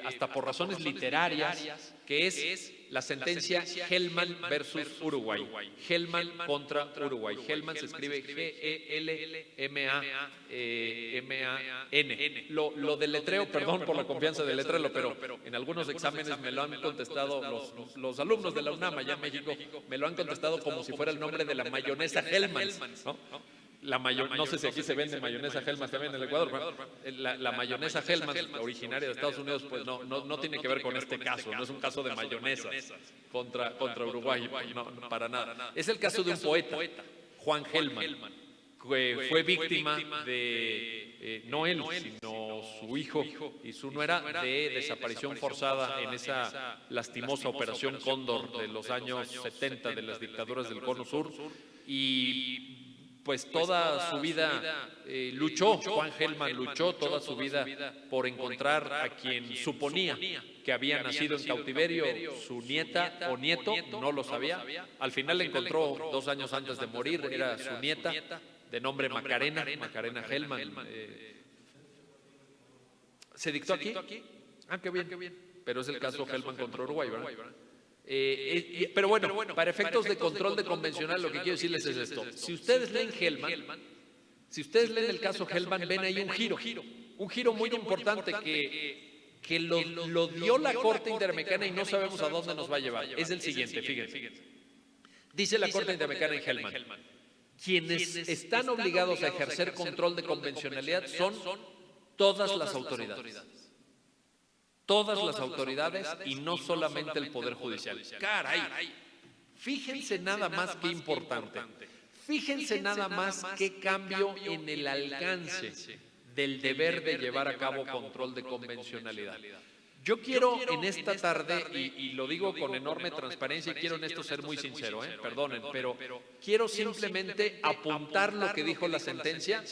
hasta por razones literarias, que es la sentencia Hellman versus Uruguay. Hellman contra Uruguay. Hellman se escribe G-E-L-M-A-N. Lo deletreo, perdón por la confianza de letrarlo, pero en algunos exámenes me lo han contestado los alumnos de la UNAM allá en México, me lo han contestado como si fuera el nombre de la mayonesa Hellman, ¿no? No sé si aquí se vende mayonesa Hellman también en el Ecuador, pero la mayonesa Hellman, originaria de Estados Unidos, pues no tiene que ver con este caso, no es un caso de mayonesa contra Uruguay, no, para nada. Es el caso de un poeta, Juan Hellman, que fue víctima de, no él, sino su hijo y su nuera, de desaparición forzada en esa lastimosa operación Cóndor de los años 70 de las dictaduras del Cono Sur, y pues toda su vida Juan Hellman luchó toda su vida por encontrar a quien suponía que había nacido en cautiverio, su nieta o nieto, no lo sabía. Al final le encontró 2 años antes de morir, era su nieta, de nombre Macarena Hellman. ¿Se dictó aquí? Ah, qué bien. Pero es el caso Hellman contra Uruguay, ¿verdad? Pero bueno, para efectos de control de convencional, lo que quiero decirles es esto. Si ustedes leen Hellman, si ustedes leen el caso Hellman, ven ahí un giro muy importante que lo dio la Corte Interamericana y no sabemos a dónde nos va a llevar. Es el siguiente, fíjense. Dice la Corte Interamericana en Hellman: quienes están obligados a ejercer control de convencionalidad son todas las autoridades. Todas las autoridades y no solamente el Poder Judicial. Caray, fíjense nada más qué importante. Fíjense nada más qué cambio en el alcance del deber de llevar a cabo control de convencionalidad. Yo quiero en esta tarde, y lo digo con enorme transparencia, y quiero en esto ser muy sincero, perdonen, pero quiero simplemente apuntar lo que dijo la sentencia.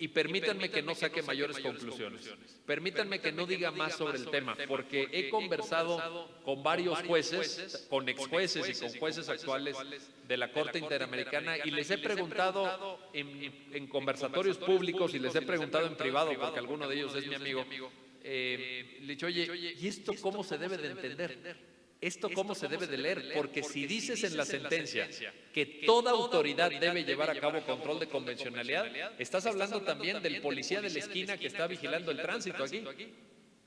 Y permítanme que no saque mayores conclusiones. Permítanme que no diga más sobre el tema, porque he conversado con varios jueces, con exjueces y con jueces actuales de la Corte Interamericana, y les he preguntado en conversatorios públicos y les he preguntado en privado, porque alguno de ellos es mi amigo. Le he dicho, oye, ¿y esto cómo se debe de entender? ¿Esto cómo se debe de leer? Porque si dices en la sentencia que toda autoridad debe llevar a cabo control de convencionalidad, estás hablando también del policía de la esquina que está vigilando el tránsito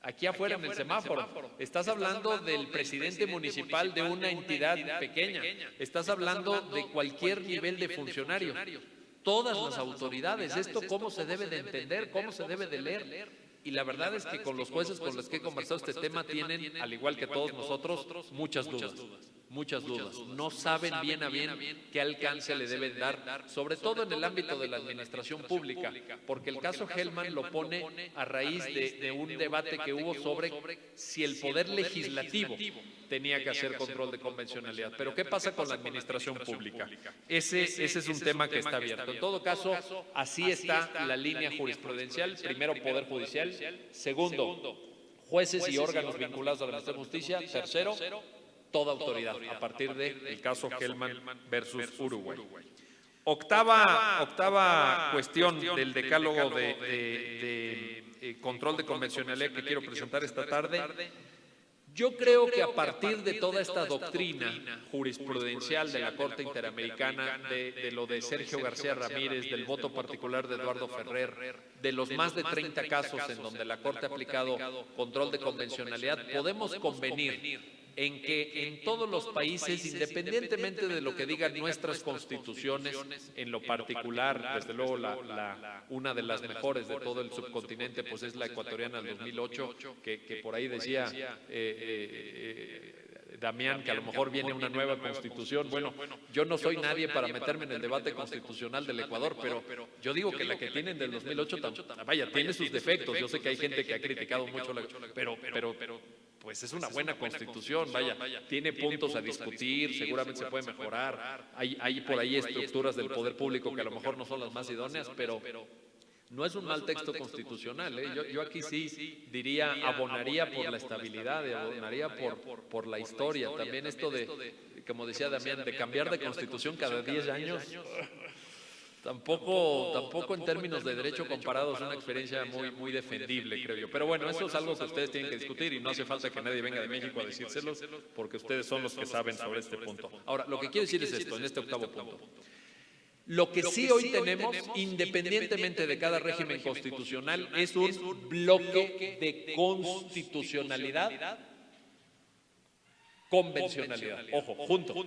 aquí afuera en el semáforo. Estás hablando del presidente municipal de una entidad pequeña. Estás hablando de cualquier nivel de funcionario. Todas las autoridades. ¿Esto cómo se debe de entender? ¿Cómo se debe de leer? Y la verdad es que con los jueces con los que he conversado este tema tienen, al igual que todos nosotros, muchas dudas. No saben bien a bien qué alcance le deben dar, sobre todo en el ámbito de la administración pública, porque el caso Hellman lo pone a raíz de un debate que hubo sobre si el Poder Legislativo tenía que hacer control de convencionalidad. Pero ¿qué pasa con la administración pública? Ese es un tema que está abierto. En todo caso, así está la línea jurisprudencial. Primero, Poder Judicial. Segundo, jueces y órganos vinculados a la Administración de Justicia. Tercero, toda autoridad, a partir del caso Hellman versus Uruguay. Octava cuestión del decálogo de control de convencionalidad que quiero presentar esta tarde. Yo creo que a partir de toda esta doctrina jurisprudencial de la Corte Interamericana, de lo de Sergio García Ramírez, del voto particular de Eduardo Ferrer, de los más de 30 casos en donde la Corte ha aplicado control de convencionalidad, podemos convenir en que en todos los países, independientemente de lo que digan nuestras constituciones, en lo particular, desde luego una de las mejores de todo el subcontinente, pues es la ecuatoriana del 2008, que por ahí decía Damián, que a lo mejor viene una nueva constitución. Bueno, yo no soy nadie para meterme en el debate constitucional del Ecuador, pero yo digo que la que tienen del 2008, vaya, tiene sus defectos. Yo sé que hay gente que ha criticado mucho, pero pues es una buena constitución, vaya, tiene puntos a discutir, seguramente se puede mejorar. Hay por ahí estructuras del poder público que a lo mejor no son las más idóneas, pero no es un mal texto constitucional, ¿eh? Yo aquí sí diría, abonaría por la estabilidad, abonaría por la historia. También esto de, como decía Damián, de cambiar de constitución cada 10 años, tampoco en términos de derecho comparado es una experiencia muy defendible, creo yo. Pero bueno, eso es algo que ustedes tienen que discutir y no hace falta que nadie venga de México a decírselos, porque ustedes son los que saben sobre este punto. Ahora, lo que quiero decir es esto, en este octavo punto. Lo que sí hoy tenemos, independientemente de cada régimen constitucional, es un bloque de constitucionalidad, convencionalidad. Ojo, junto.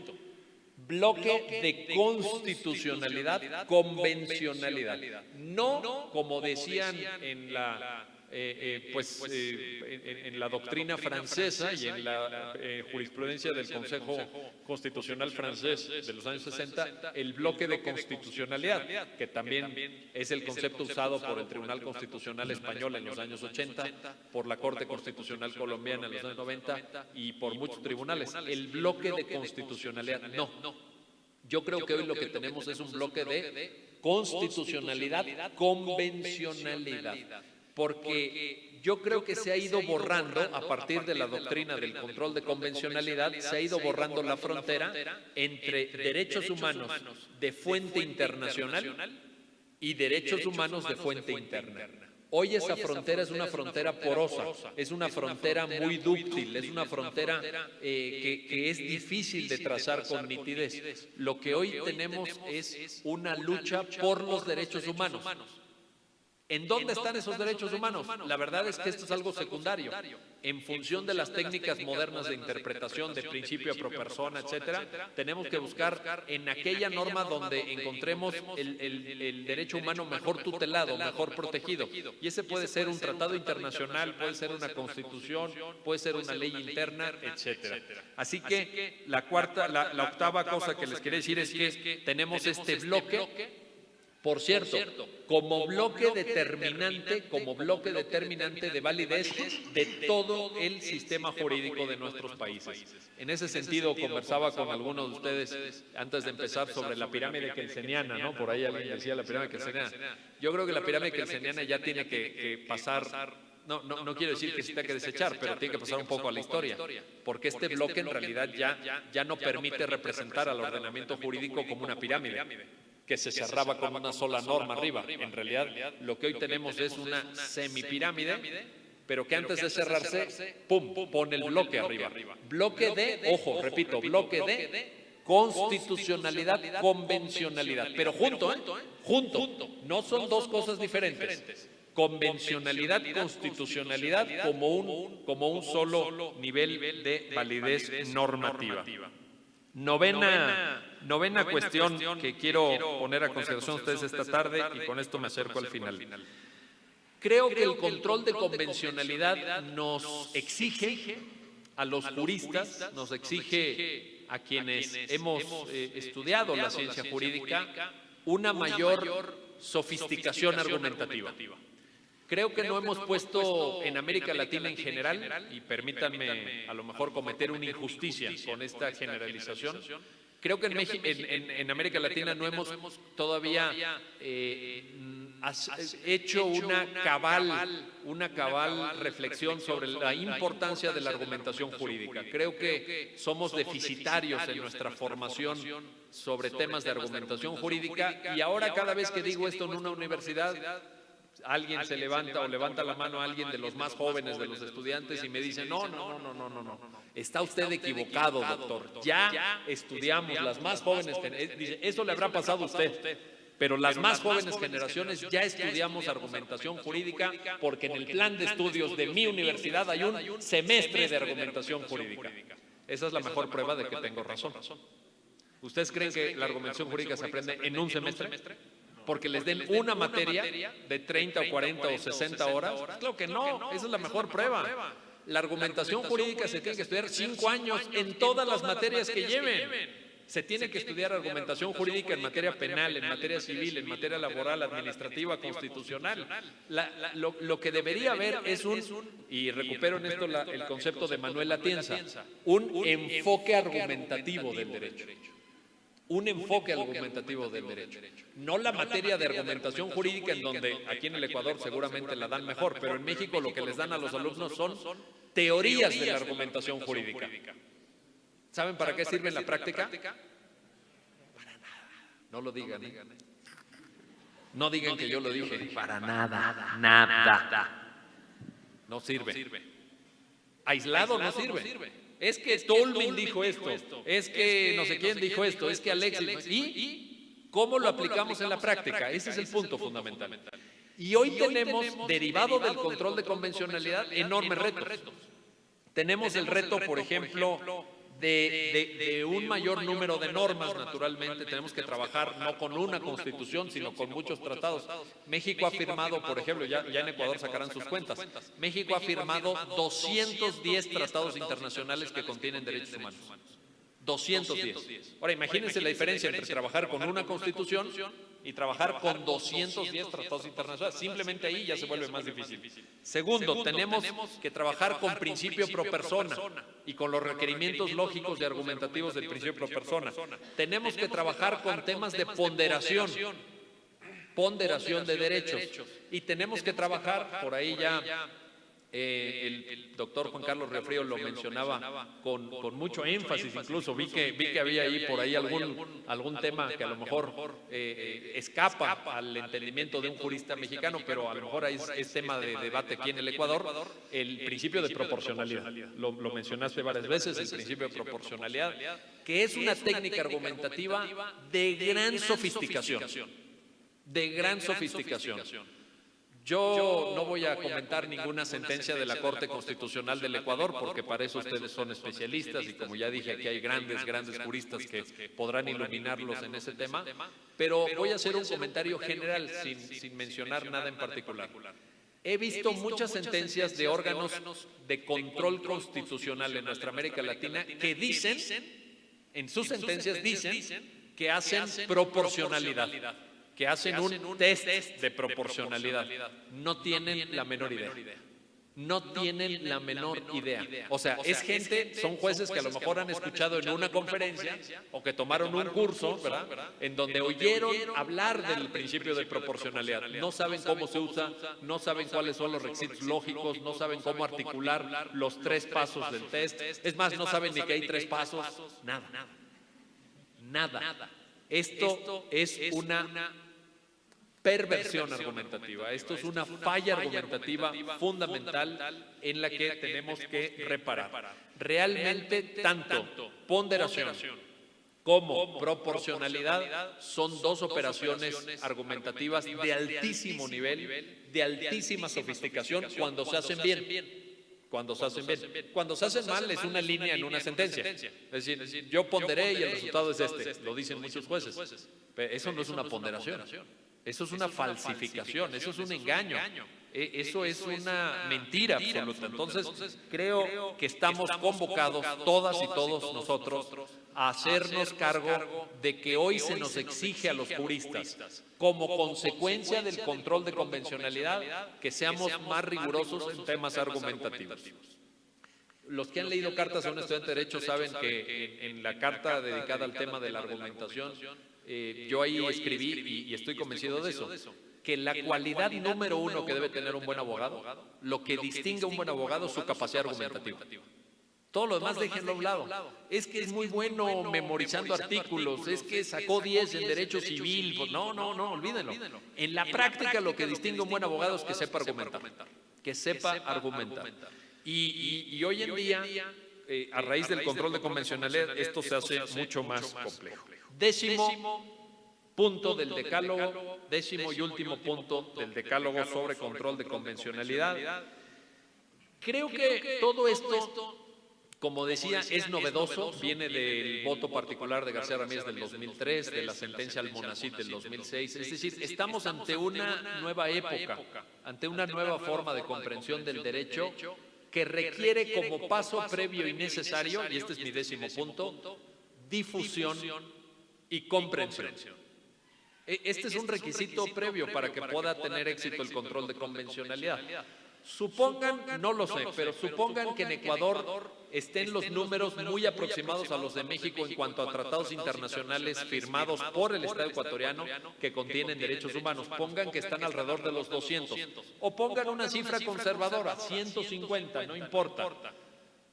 Bloque de constitucionalidad, convencionalidad. No, como decían en la en la doctrina francesa y en la jurisprudencia del Consejo Constitucional francés de los años 60, el bloque de constitucionalidad, que también es el concepto usado por el Tribunal Constitucional Español en los años 80, por la Corte Constitucional Colombiana en los años 90 y por muchos tribunales. El bloque de constitucionalidad, no. Yo creo que hoy lo que tenemos es un bloque de constitucionalidad, convencionalidad. Porque yo creo que se ha ido borrando, a partir de la doctrina del control de convencionalidad, se ha ido borrando la frontera entre derechos humanos de fuente internacional y derechos humanos de fuente interna. Hoy esa frontera es una frontera porosa, es una frontera muy dúctil, es una frontera que es difícil de trazar con nitidez. Lo que hoy tenemos es una lucha por los derechos humanos. ¿En dónde están esos derechos humanos? La verdad es que esto es algo secundario. En función de las técnicas modernas de interpretación, de principio pro persona, etcétera, tenemos que buscar en aquella norma donde encontremos el derecho humano mejor tutelado, mejor protegido. Y ese puede ser un tratado internacional, puede ser una constitución, puede ser una ley interna, etcétera. Así que la octava cosa que les quería decir es que tenemos este bloque. Por cierto, como bloque determinante de validez de todo el sistema jurídico de nuestros países. En ese sentido, conversaba con algunos de ustedes antes de empezar sobre la pirámide kelseniana, ¿no? Por ahí alguien decía la pirámide kelseniana. Yo creo que la pirámide kelseniana ya tiene que pasar. No quiero decir que se tenga que desechar, pero tiene que pasar un poco a la historia, porque este bloque en realidad ya no permite representar al ordenamiento jurídico como una pirámide que se cerraba con una sola norma arriba. En realidad, lo que hoy tenemos es una semipirámide, pero que antes de cerrarse, ¡pum!, pone el bloque arriba. Bloque de, ojo, repito, bloque de constitucionalidad, convencionalidad, pero junto, no son dos cosas diferentes. Convencionalidad, constitucionalidad como un solo nivel de validez normativa. Novena cuestión que quiero poner a consideración de ustedes esta tarde, y con esto me acerco al final. Creo que el control de convencionalidad nos exige a los juristas, nos exige a quienes hemos estudiado la ciencia jurídica una mayor sofisticación argumentativa. Creo que no hemos puesto en América Latina en general, y permítanme a lo mejor cometer una injusticia con esta generalización, creo que en América Latina no hemos todavía hecho una cabal reflexión sobre la importancia de la argumentación jurídica. Creo que somos deficitarios en nuestra formación sobre temas de argumentación jurídica, y ahora cada vez que digo esto en una universidad, alguien se levanta o levanta la mano a alguien de los más jóvenes de los estudiantes y me dice, no, está usted equivocado, doctor, ya estudiamos, las más jóvenes, dice, eso le habrá pasado a usted, pero las más jóvenes generaciones ya estudiamos argumentación jurídica, porque en el plan de estudios de mi universidad hay un semestre de argumentación jurídica. Esa es la mejor prueba de que tengo razón. ¿Ustedes creen que la argumentación jurídica se aprende en un semestre? Porque les den una materia de 30 o 40 o 60 horas. Claro que no, esa es la mejor prueba. La argumentación jurídica se tiene que estudiar 5 años en todas las materias que lleven. Se tiene que estudiar argumentación jurídica en materia penal, en materia civil, en materia laboral, administrativa, constitucional. Lo que debería haber es y recupero en esto el concepto de Manuel Atienza, un enfoque argumentativo del derecho. Un enfoque argumentativo del derecho. No la materia de argumentación jurídica, en donde aquí en el Ecuador seguramente la dan mejor, pero en México lo que les dan a los alumnos son teorías de la argumentación jurídica. ¿Saben para qué sirve en la práctica? Para nada. No lo digan, ¿eh? No digan que yo lo dije. Para nada. Nada. No sirve. Aislado no sirve. Es que Tolvin dijo esto. Es que no sé quién dijo esto. Es que Alexis. ¿Y cómo lo aplicamos en la práctica? Ese es el punto fundamental. Y hoy tenemos, derivado del control de convencionalidad, enormes retos. Tenemos el reto, por ejemplo, de un mayor número de normas, naturalmente. Tenemos que trabajar no con una constitución, sino con muchos tratados. México ha firmado, por ejemplo, ya en Ecuador sacarán sus cuentas, México ha firmado 210 tratados internacionales que contienen derechos humanos. 210. Ahora, imagínense la diferencia entre trabajar con una constitución y trabajar con 210 tratados internacionales. Simplemente ahí ya se vuelve más difícil. Segundo, tenemos que trabajar con principio pro persona y con los requerimientos lógicos y argumentativos del principio pro persona. Tenemos que trabajar con temas de ponderación de derechos. Y tenemos que trabajar, por ahí ya el doctor Juan Carlos Riofrío lo mencionaba con mucho énfasis, incluso vi que había ahí por ahí algún tema que a lo mejor escapa al entendimiento de un jurista mexicano, pero a lo mejor es tema de debate aquí en el Ecuador, el principio de proporcionalidad. Lo mencionaste varias veces, el principio de proporcionalidad, que es una técnica argumentativa de gran sofisticación. Yo no voy a comentar ninguna sentencia de la Corte Constitucional del Ecuador, porque para eso ustedes son especialistas y como ya dije, aquí hay grandes juristas que podrán iluminarlos en ese tema, pero voy a hacer un comentario general sin mencionar nada en particular. He visto muchas sentencias de órganos de control constitucional en nuestra América Latina que dicen, en sus sentencias dicen que hacen proporcionalidad, que hacen un test de proporcionalidad. No tienen la menor idea. No tienen la menor idea. O sea, es gente, son jueces que a lo mejor han escuchado en una conferencia o que tomaron un curso, ¿verdad?, en donde oyeron hablar del principio de proporcionalidad. No saben cómo se usa, no saben cuáles son los requisitos lógicos, no saben cómo articular los 3 pasos del test. Es más, no saben ni que hay 3 pasos. Nada. Esto es una perversión argumentativa. Esto es una falla argumentativa fundamental en la que tenemos que reparar. Realmente, tanto ponderación como proporcionalidad son 2 operaciones argumentativas de altísimo nivel, de altísima sofisticación cuando se hacen bien. Cuando se hacen mal es una línea en una sentencia. Es decir, yo ponderé y el resultado es este. Lo dicen muchos jueces. Pero eso no es una ponderación. Eso es una falsificación, eso es un engaño, eso es una mentira absoluta. Entonces, creo que estamos convocados, todas y todos nosotros, a hacernos cargo de que hoy se nos exige a los juristas, como consecuencia del control de convencionalidad, que seamos más rigurosos en temas argumentativos. Los que han leído cartas a un estudiante de Derecho saben que en la carta dedicada al tema de la argumentación, yo ahí escribí, y estoy convencido de eso, que la cualidad número 1 que debe tener un buen abogado, lo que distingue a un buen abogado es su capacidad argumentativa. Todo lo demás déjenlo a un lado. Es que es muy bueno memorizando artículos, es que sacó 10 en derecho civil. Pues no, olvídenlo. En la práctica lo que distingue a un buen abogado es que sepa argumentar. Que sepa argumentar. Y hoy en día, a raíz del control de convencionalidad, esto se hace mucho más complejo. 10º punto del decálogo, 10º y último punto del decálogo sobre control de convencionalidad. Creo que todo esto Como decía, es novedoso, viene del voto particular de García Ramírez del 2003, de la sentencia Almonacid del 2006. Es decir, estamos ante una nueva época, ante una nueva forma de comprensión del derecho que requiere como paso previo y necesario, y este es mi 10º punto, difusión y comprensión. Este es un requisito previo para que pueda tener éxito el control de convencionalidad. Supongan, no lo sé, pero supongan que en Ecuador estén los números muy aproximados a los de México en cuanto a tratados internacionales firmados por el Estado ecuatoriano que contienen derechos humanos. Pongan que están alrededor de los 200. O pongan una cifra conservadora, 150, no importa.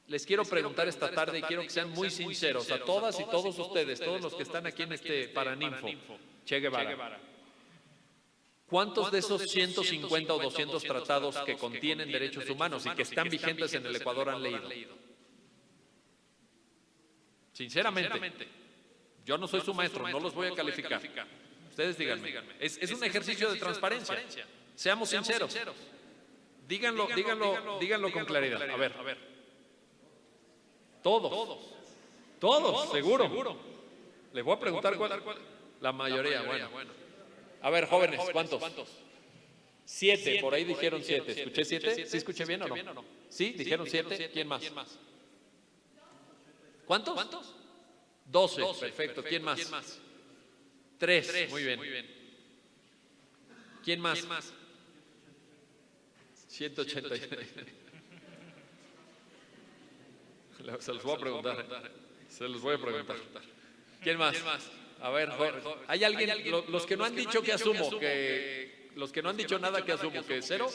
Les quiero preguntar esta tarde y quiero que sean muy sinceros a todas y todos ustedes, todos los que están aquí en este Paraninfo, Che Guevara. ¿Cuántos de esos 150 o 200 tratados que contienen derechos humanos y que están vigentes en el Ecuador han leído? Sinceramente, yo no soy su maestro, no los voy a calificar. Ustedes díganme. Es un ejercicio de transparencia. Seamos sinceros. Díganlo con claridad. A ver. Todos, seguro. Les voy a preguntar cuál. La mayoría, bueno. A ver, jóvenes, ¿cuántos? 7, por ahí dijeron 7. ¿Escuché 7? ¿Sí escuché bien o no? ¿Sí? ¿Dijeron 7? ¿Quién más? ¿Cuántos? 12, perfecto. ¿Quién más? 3, muy bien. ¿Quién más? 189. Se los voy a preguntar. ¿Quién más? A ver, ¿hay alguien? Los que no han dicho que asumo, los que no han dicho nada que asumo, que ¿0?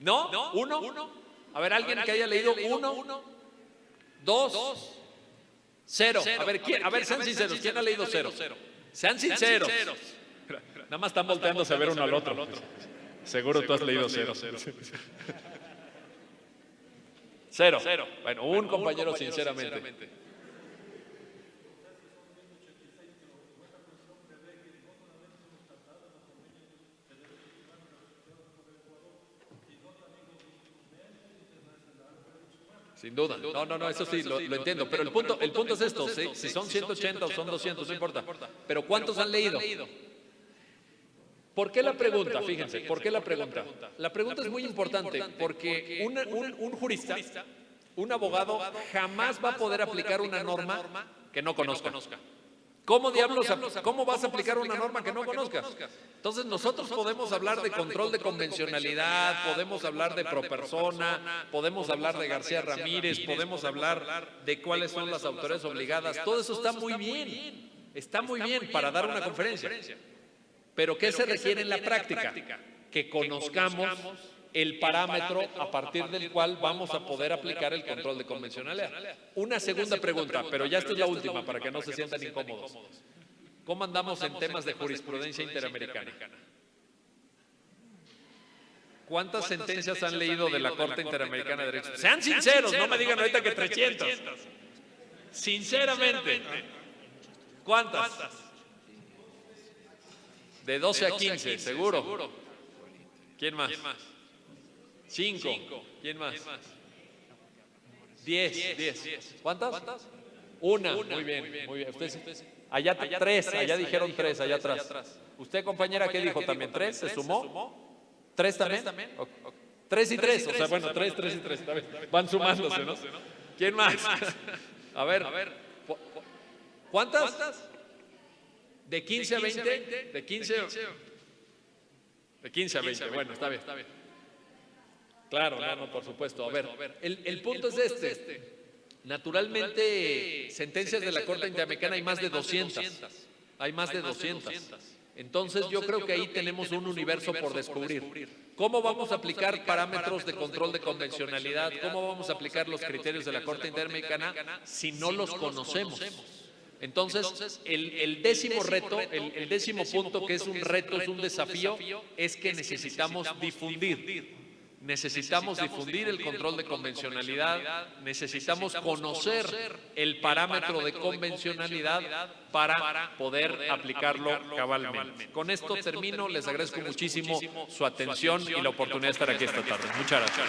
¿No? ¿1? A ver, alguien que haya leído 1, 2, 0. A ver, sean sinceros, ¿quién ha leído 0? Sean sinceros. Nada más están volteándose a ver uno al otro. Seguro tú has leído 0. 0. Bueno, un compañero sinceramente. Sin duda. No, eso sí, lo entiendo. Pero el punto es esto, ¿sí? Si son 180 o son 200, no importa. Pero ¿cuántos han leído? ¿Por qué la pregunta? Fíjense, ¿por qué la pregunta? La pregunta es muy importante porque un jurista, un abogado, jamás va a poder aplicar una norma que no conozca. ¿Cómo vas a aplicar una norma que no conozcas? Entonces nosotros podemos hablar de control de convencionalidad, podemos hablar de pro persona, podemos hablar de García Ramírez, podemos hablar de cuáles son las autoridades obligadas. Todo eso está muy bien para dar una conferencia. Pero ¿qué se requiere en la práctica? Que conozcamos el parámetro a partir del cual vamos a poder aplicar el control de convencionalidad. Una segunda pregunta, pero ya esta es la última para que no se sientan incómodos. ¿Cómo andamos en temas de jurisprudencia interamericana? ¿Cuántas sentencias han leído de la Corte Interamericana de Derechos? Sean sinceros, no me digan ahorita que 300. Sinceramente, ¿cuántas? De 12 a 15, seguro. ¿Quién más? 5. ¿Quién más? 10. ¿Cuántas? Una. Muy bien. ¿Usted? Allá 3, allá dijeron 3, allá atrás. ¿Usted, compañera, qué dijo también? ¿3? ¿Se sumó? ¿3 también? 3 y 3, o sea, bueno, 3 y 3. Van sumándose, ¿no? ¿Quién más? A ver. ¿Cuántas? ¿De 15 a 20? ¿De 15 a 20? Bueno, está bien. Claro, por supuesto. A ver, el punto es este. Naturalmente, sentencias de la Corte Interamericana hay más de 200. Entonces, yo creo que ahí tenemos un universo por descubrir. ¿Cómo vamos a aplicar parámetros de control de convencionalidad? ¿Cómo vamos a aplicar los criterios de la Corte Interamericana si no los conocemos? Entonces, el 10º reto, el 10º punto, que es un reto, es un desafío, es que necesitamos difundir. Necesitamos difundir el control de convencionalidad, necesitamos conocer el parámetro de convencionalidad para poder aplicarlo cabalmente. Con esto termino, les agradezco muchísimo su atención y la oportunidad de estar aquí esta tarde. Muchas gracias.